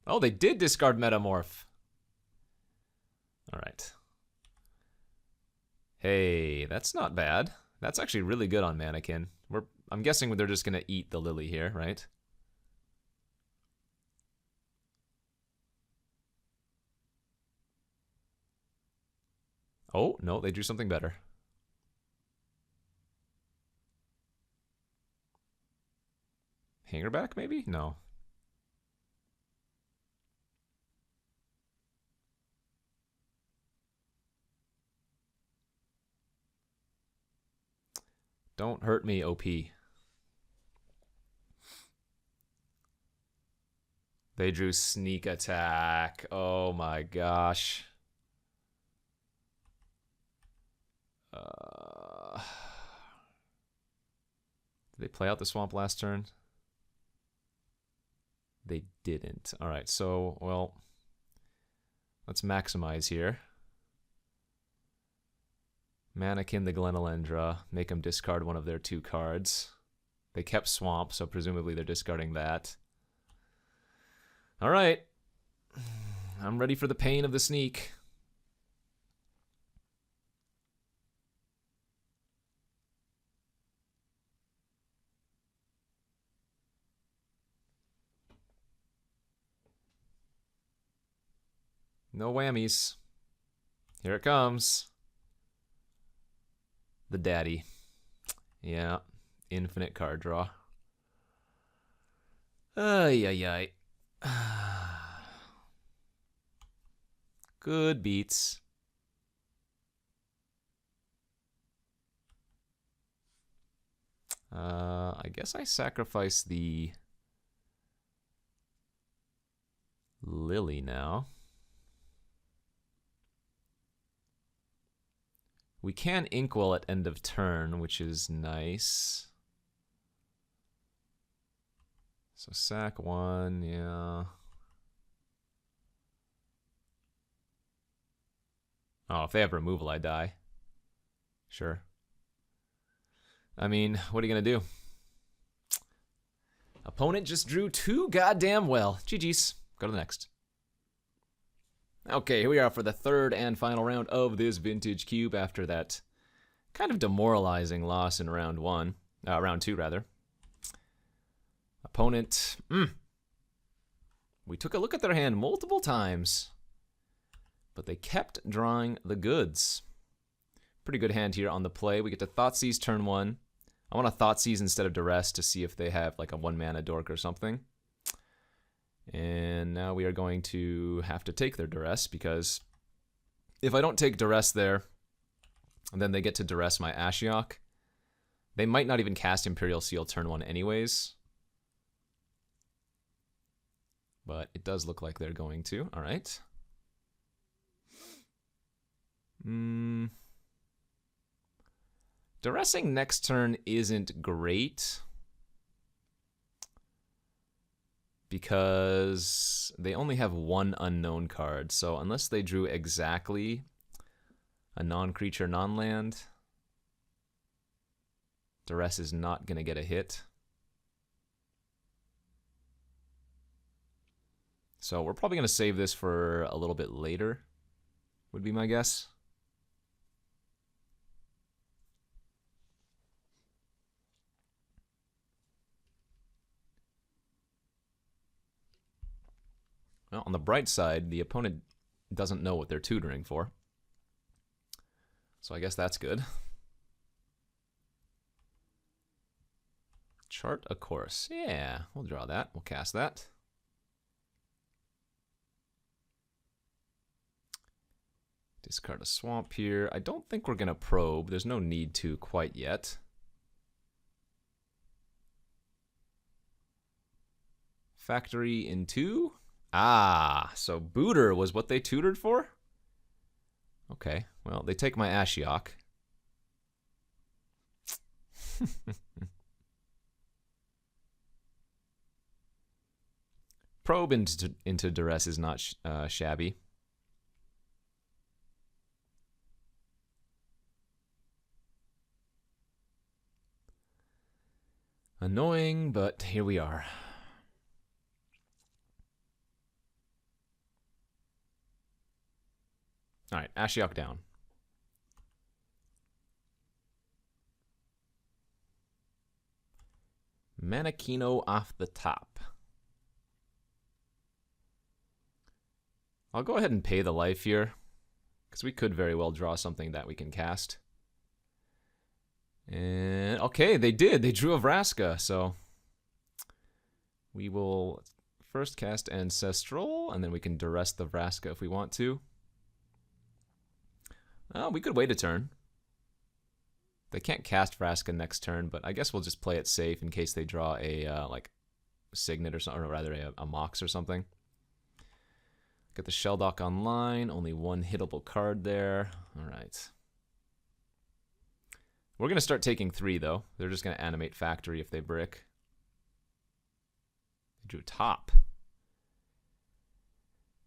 Oh, they did discard metamorph. All right. Hey, that's not bad. That's actually really good on Mannequin. I'm guessing they're just gonna eat the Lily here, right? Oh, no, they drew something better. Hangerback, maybe? No. Don't hurt me, OP. They drew Sneak Attack. Oh my gosh. Did they play out the swamp last turn? They didn't. All right, so, well, let's maximize here. Mannequin the Glenalendra. Make them discard one of their 2 cards. They kept Swamp, so presumably they're discarding that. All right. I'm ready for the pain of the sneak. No whammies. Here it comes. The daddy. Yeah. Infinite card draw. Ay. Good beats. I guess I sacrifice the Lily now. We can Inkwell at end of turn, which is nice. So sack 1, yeah. Oh, if they have removal, I die. Sure. I mean, what are you going to do? Opponent just drew 2 goddamn well. GG's. Go to the next. Okay, here we are for the 3rd and final round of this vintage cube after that kind of demoralizing loss in round 2 rather. Opponent, We took a look at their hand multiple times, but they kept drawing the goods. Pretty good hand here on the play. We get to Thoughtseize turn 1. I want to Thoughtseize instead of Duress to see if they have like a 1-mana dork or something. And now we are going to have to take their Duress, because if I don't take Duress there, and then they get to Duress my Ashiok, they might not even cast Imperial Seal turn 1 anyways. But it does look like they're going to. All right. Duressing next turn isn't great, because they only have 1 unknown card. So unless they drew exactly a non-creature, non-land, Duress is not going to get a hit. So we're probably going to save this for a little bit later, would be my guess. Well, on the bright side, the opponent doesn't know what they're tutoring for. So I guess that's good. Chart a course. Yeah, we'll draw that. We'll cast that. Discard a swamp here. I don't think we're going to probe. There's no need to quite yet. Factory in 2. Ah, so Booter was what they tutored for? Okay, well, they take my Ashiok. Probe into Duress is not shabby. Annoying, but here we are. All right, Ashiok down. Manakino off the top. I'll go ahead and pay the life here, because we could very well draw something that we can cast. And okay, they did. They drew a Vraska, so we will first cast Ancestral, and then we can Duress the Vraska if we want to. Oh, we could wait a turn. They can't cast Vraska next turn, but I guess we'll just play it safe in case they draw a like Signet or something, or rather a Mox or something. Get the Shelldock online. Only 1 hittable card there. All right. We're gonna start taking 3 though. They're just gonna animate Factory if they brick. They drew top.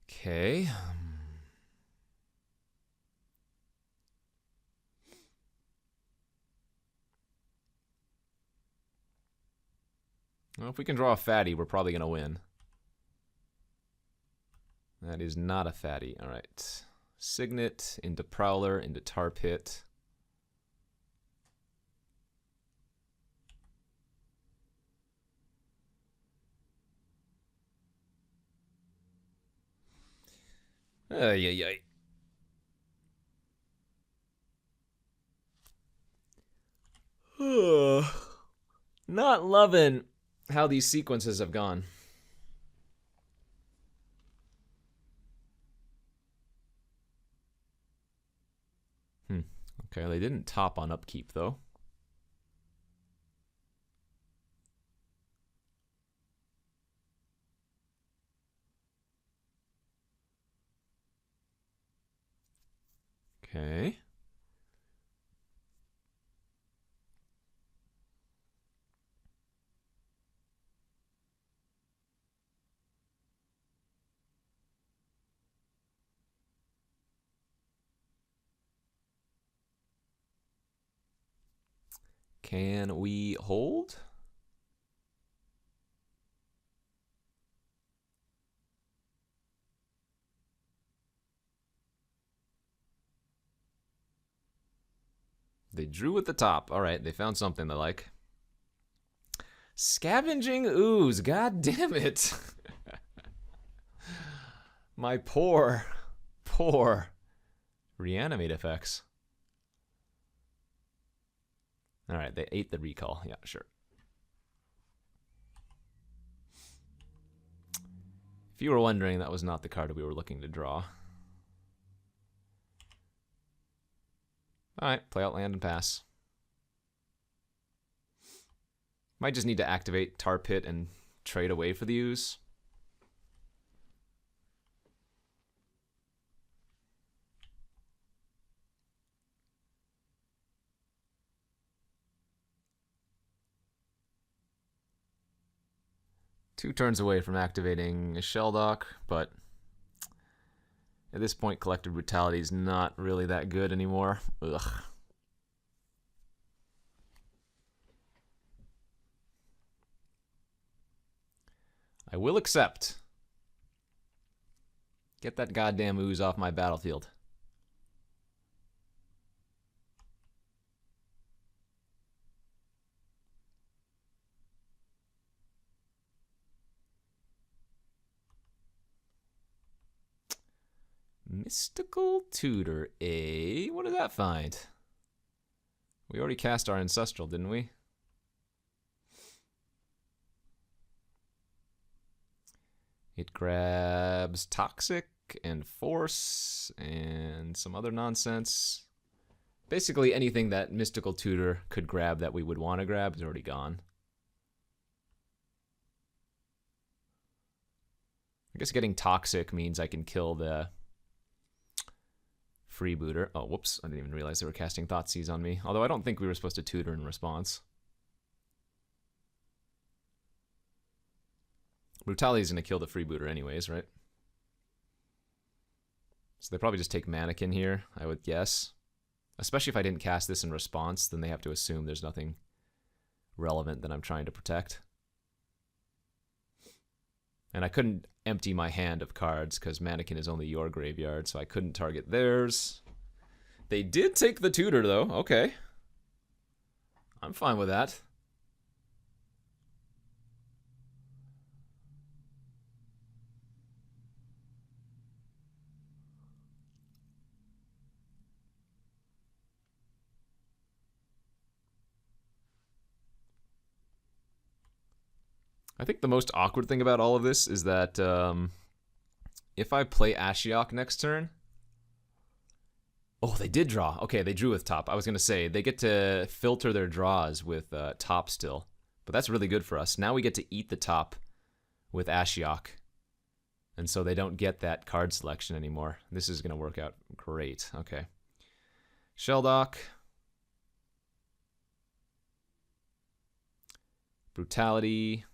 Okay. Well, if we can draw a fatty, we're probably going to win. That is not a fatty. All right. Signet into Prowler into Tar Pit. Ay. Not loving how these sequences have gone. Okay, they didn't top on upkeep though. Okay. Can we hold? They drew at the top. All right, they found something they like. Scavenging Ooze. God damn it. My poor, poor reanimate effects. Alright, they ate the recall. Yeah, sure. If you were wondering, that was not the card we were looking to draw. Alright, play out land and pass. Might just need to activate Tar Pit and trade away for the ooze. Two turns away from activating a Shelldock, but at this point, Collective Brutality is not really that good anymore. Ugh. I will accept. Get that goddamn ooze off my battlefield. Mystical Tutor, eh? What did that find? We already cast our Ancestral, didn't we? It grabs Toxic and Force and some other nonsense. Basically anything that Mystical Tutor could grab that we would want to grab is already gone. I guess getting Toxic means I can kill the Freebooter. Oh, whoops. I didn't even realize they were casting Thoughtseize on me. Although I don't think we were supposed to tutor in response. Brutality is going to kill the Freebooter anyways, right? So they probably just take Mannequin here, I would guess. Especially if I didn't cast this in response, then they have to assume there's nothing relevant that I'm trying to protect. And I couldn't empty my hand of cards because Mannequin is only your graveyard, so I couldn't target theirs. They did take the tutor, though. Okay. I'm fine with that. I think the most awkward thing about all of this is that if I play Ashiok next turn... Oh, they did draw. Okay, they drew with top. I was going to say, they get to filter their draws with top still. But that's really good for us. Now we get to eat the top with Ashiok. And so they don't get that card selection anymore. This is going to work out great. Okay. Shelldock. Brutality.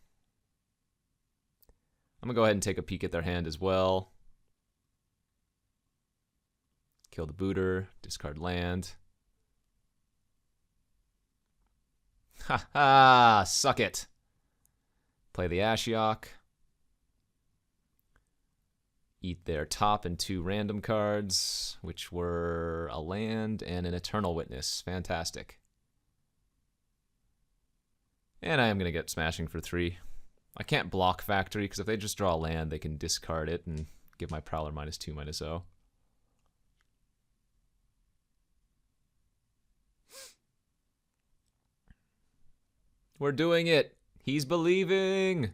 I'm going to go ahead and take a peek at their hand as well. Kill the booter, discard land. Ha ha! Suck it! Play the Ashiok. Eat their top and two random cards, which were a land and an Eternal Witness. Fantastic. And I am going to get Smashing for 3. I can't block Factory, because if they just draw a land, they can discard it and give my Prowler -2/-0. We're doing it! He's believing!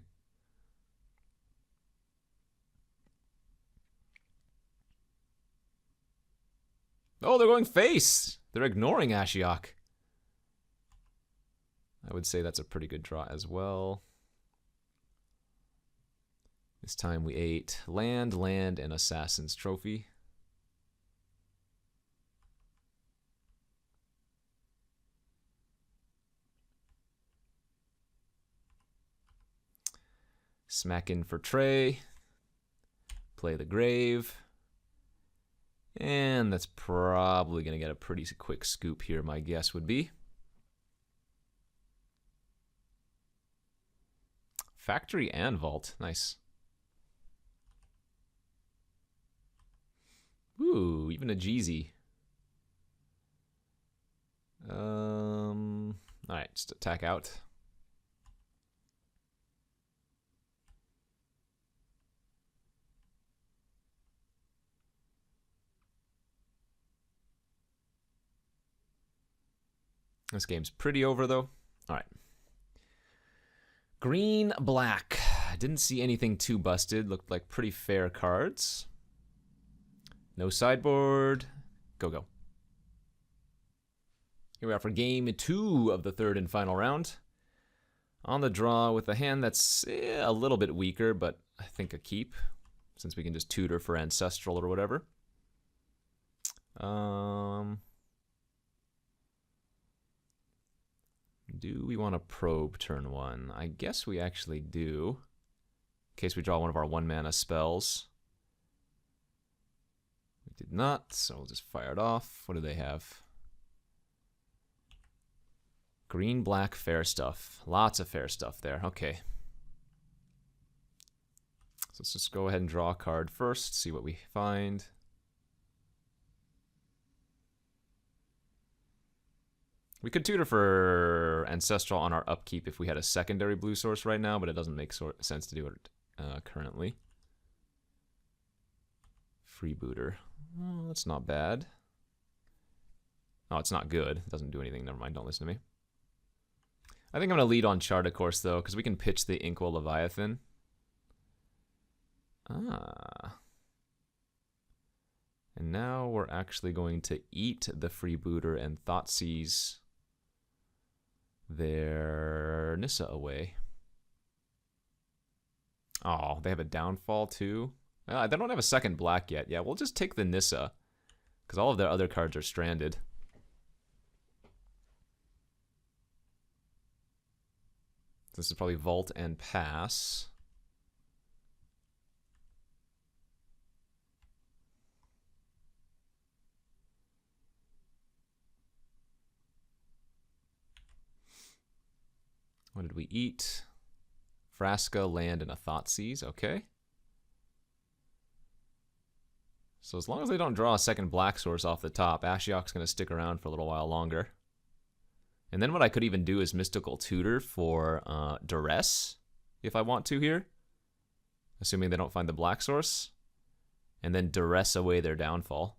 Oh, they're going face! They're ignoring Ashiok. I would say that's a pretty good draw as well. This time we ate land, and Assassin's Trophy. Smack in for Trey. Play the Grave. And that's probably going to get a pretty quick scoop here, my guess would be. Factory and Vault. Nice. Ooh, even a Jeezy. Alright, just attack out. This game's pretty over, though. All right. Green, black. I didn't see anything too busted. Looked like pretty fair cards. No sideboard. Go, go. Here we are for game 2 of the 3rd and final round. On the draw with a hand that's a little bit weaker, but I think a keep, since we can just tutor for Ancestral or whatever. Do we want to probe turn 1? I guess we actually do, in case we draw one of our 1-mana spells. We did not, so we'll just fire it off. What do they have? Green, black, fair stuff. Lots of fair stuff there. Okay. So let's just go ahead and draw a card first, see what we find. We could tutor for Ancestral on our upkeep if we had a secondary blue source right now, but it doesn't make sense to do it currently. Freebooter. Oh, that's not bad. Oh, it's not good. It doesn't do anything. Never mind. Don't listen to me. I think I'm going to lead on Chart, of course, though, because we can pitch the Inkwell Leviathan. Ah. And now we're actually going to eat the Freebooter and Thoughtseize their Nissa away. Oh, they have a downfall, too? They don't have a second black yet. Yeah, we'll just take the Nissa, because all of their other cards are stranded. This is probably Vault and Pass. What did we eat? Vraska, land, and a Thoughtseize. Okay. So as long as they don't draw a second black source off the top, Ashiok's going to stick around for a little while longer. And then what I could even do is Mystical Tutor for Duress, if I want to here. Assuming they don't find the black source. And then Duress away their downfall.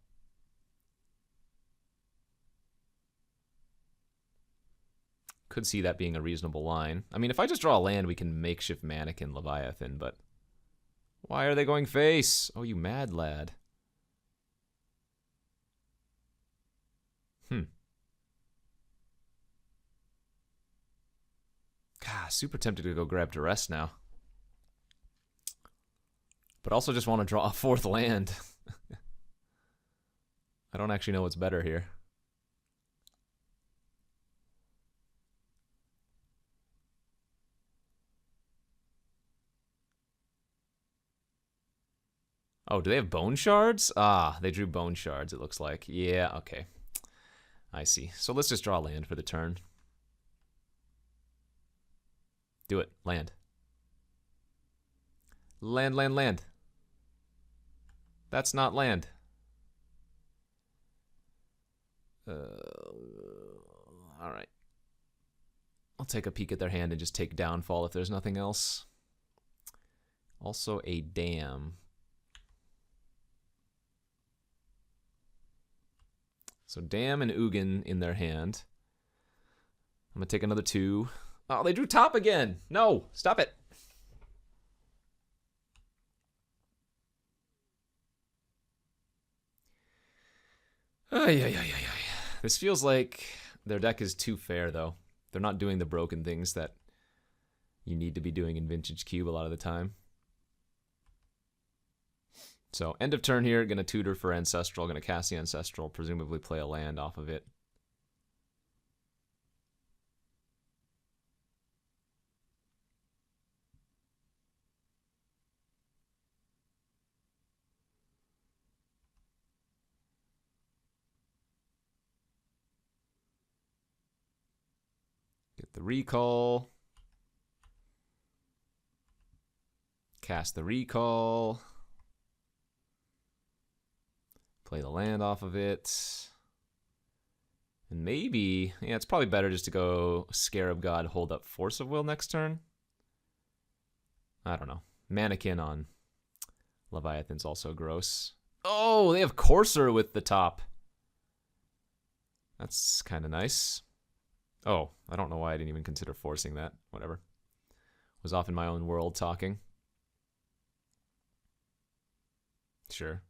Could see that being a reasonable line. I mean, if I just draw a land, we can Makeshift Mannequin Leviathan, but... Why are they going face? Oh, you mad lad. God, super tempted to go grab Duress now. But also just want to draw a 4th land. I don't actually know what's better here. Oh, do they have Bone Shards? Ah, they drew Bone Shards, it looks like. Yeah, okay. I see. So let's just draw land for the turn. Do it. Land. Land, land, land. That's not land. Alright. I'll take a peek at their hand and just take Downfall if there's nothing else. Also a Dam. So Dam and Ugin in their hand. I'm going to take another 2. Oh, they drew top again. No, stop it. This feels like their deck is too fair, though. They're not doing the broken things that you need to be doing in Vintage Cube a lot of the time. So, end of turn here, going to tutor for Ancestral, going to cast the Ancestral, presumably play a land off of it. Get the recall. Cast the recall. Play the land off of it. And maybe, yeah, it's probably better just to go Scarab God, hold up Force of Will next turn. I don't know. Mannequin on Leviathan's also gross. Oh, they have Courser with the top. That's kind of nice. Oh, I don't know why I didn't even consider forcing that. Whatever. Was off in my own world talking. Sure.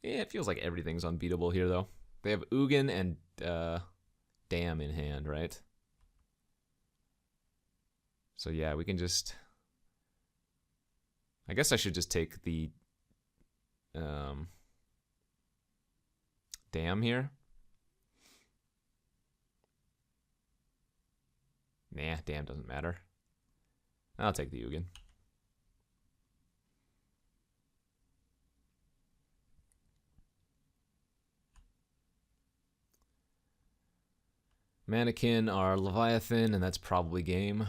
Yeah, it feels like everything's unbeatable here, though. They have Ugin and Dam in hand, right? So yeah, we can just... I guess I should just take the Dam here. Nah, Dam doesn't matter. I'll take the Ugin. Mannequin are Leviathan, and that's probably game.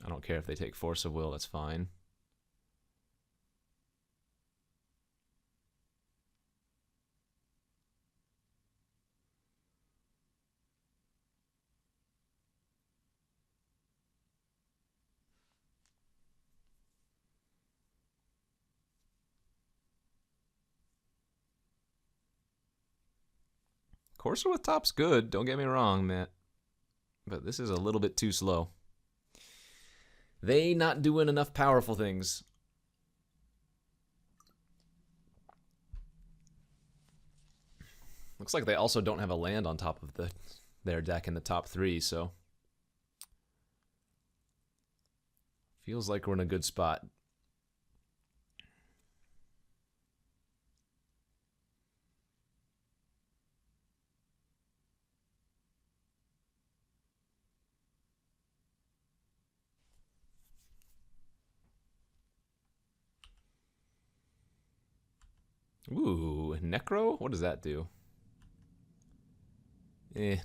I don't care if they take Force of Will, that's fine. Courser with top's good, don't get me wrong, Matt. But this is a little bit too slow. They not doing enough powerful things. Looks like they also don't have a land on top of their deck in the top 3, so... Feels like we're in a good spot. Ooh, Necro? What does that do?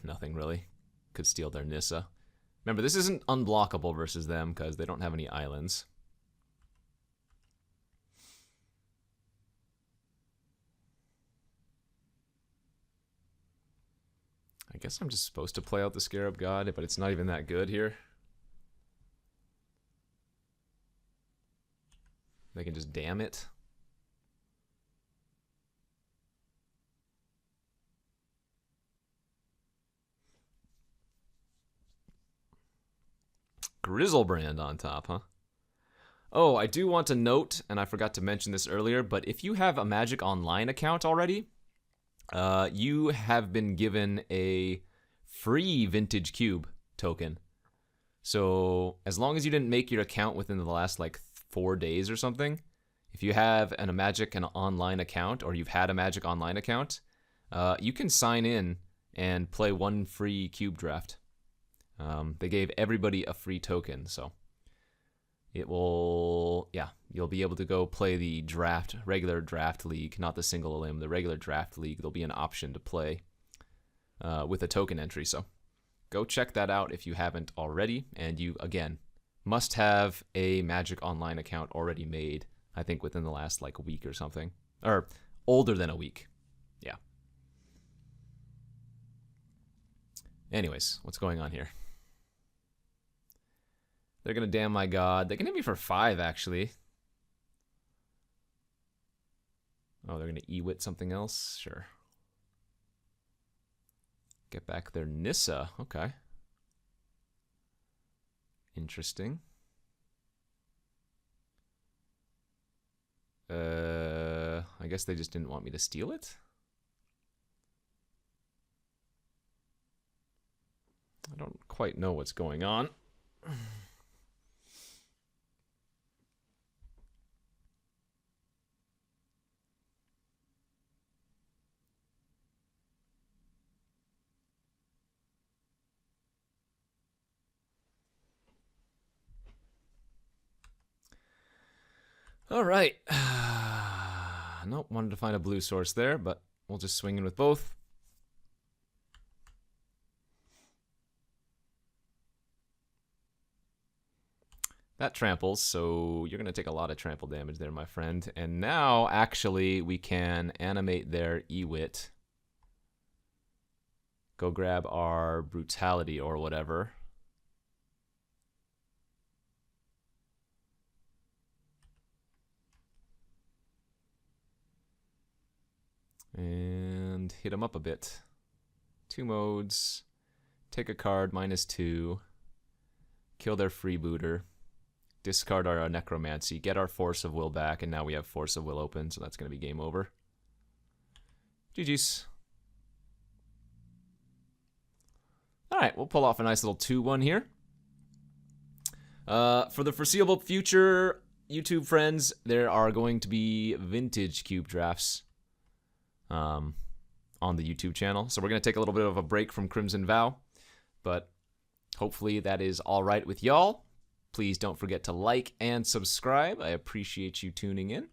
Nothing really. Could steal their Nissa. Remember, this isn't unblockable versus them because they don't have any islands. I guess I'm just supposed to play out the Scarab God, but it's not even that good here. They can just damn it. Grizzlebrand on top, huh? Oh, I do want to note, and I forgot to mention this earlier, but if you have a Magic Online account already, you have been given a free Vintage Cube token. So as long as you didn't make your account within the last like 4 days or something, if you have a Magic and Online account, or you've had a Magic Online account, you can sign in and play one free cube draft. They gave everybody a free token, so it will, yeah, you'll be able to go play the regular draft league, not the single elim, the regular draft league. There'll be an option to play with a token entry, so go check that out if you haven't already. And you, again, must have a Magic Online account already made, I think within the last like week or something, or older than a week. Yeah. Anyways, what's going on here? They're going to damn my god. They can hit me for 5, actually. Oh, they're going to E-wit something else? Sure. Get back their Nissa. Okay. Interesting. I guess they just didn't want me to steal it? I don't quite know what's going on. All right. Nope, wanted to find a blue source there, but we'll just swing in with both. That tramples, so you're going to take a lot of trample damage there, my friend. And now, actually, we can animate their E-wit. Go grab our brutality or whatever. And hit them up a bit. 2 modes. Take a card, -2. Kill their freebooter. Discard our Necromancy. Get our Force of Will back, and now we have Force of Will open, so that's going to be game over. GG's. Alright, we'll pull off a nice little 2-1 here. For the foreseeable future, YouTube friends, there are going to be vintage cube drafts on the YouTube channel. So we're going to take a little bit of a break from Crimson Vow, but hopefully that is all right with y'all. Please don't forget to like and subscribe. I appreciate you tuning in.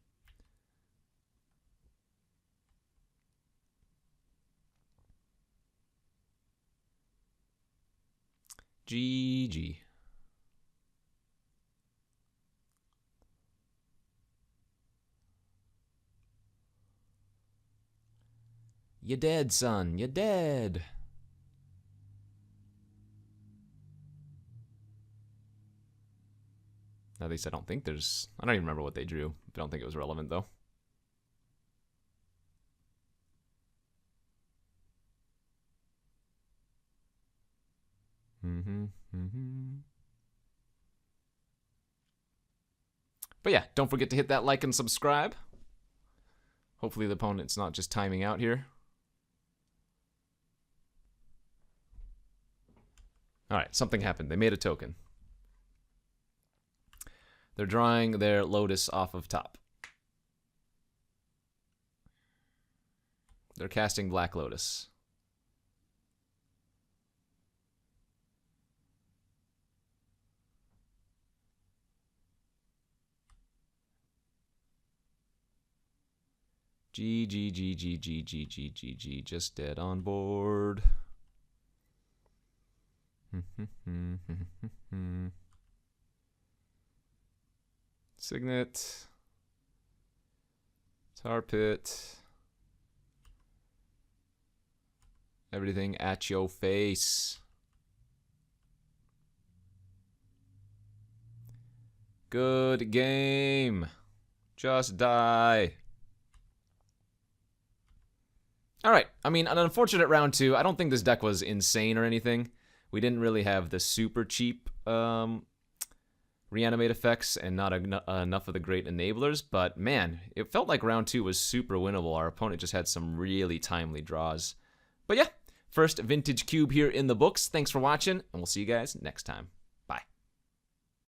GG. You're dead, son. You're dead. At least I don't think there's... I don't even remember what they drew. I don't think it was relevant, though. But yeah, don't forget to hit that like and subscribe. Hopefully the opponent's not just timing out here. Alright, something happened. They made a token. They're drawing their Lotus off of top. They're casting Black Lotus. G, just dead on board. Signet. Tar Pit. Everything at your face. Good game. Just die. Alright, I mean, an unfortunate round 2. I don't think this deck was insane or anything. We didn't really have the super cheap reanimate effects and not enough of the great enablers, but man, it felt like round 2 was super winnable. Our opponent just had some really timely draws. But yeah, first vintage cube here in the books. Thanks for watching, and we'll see you guys next time.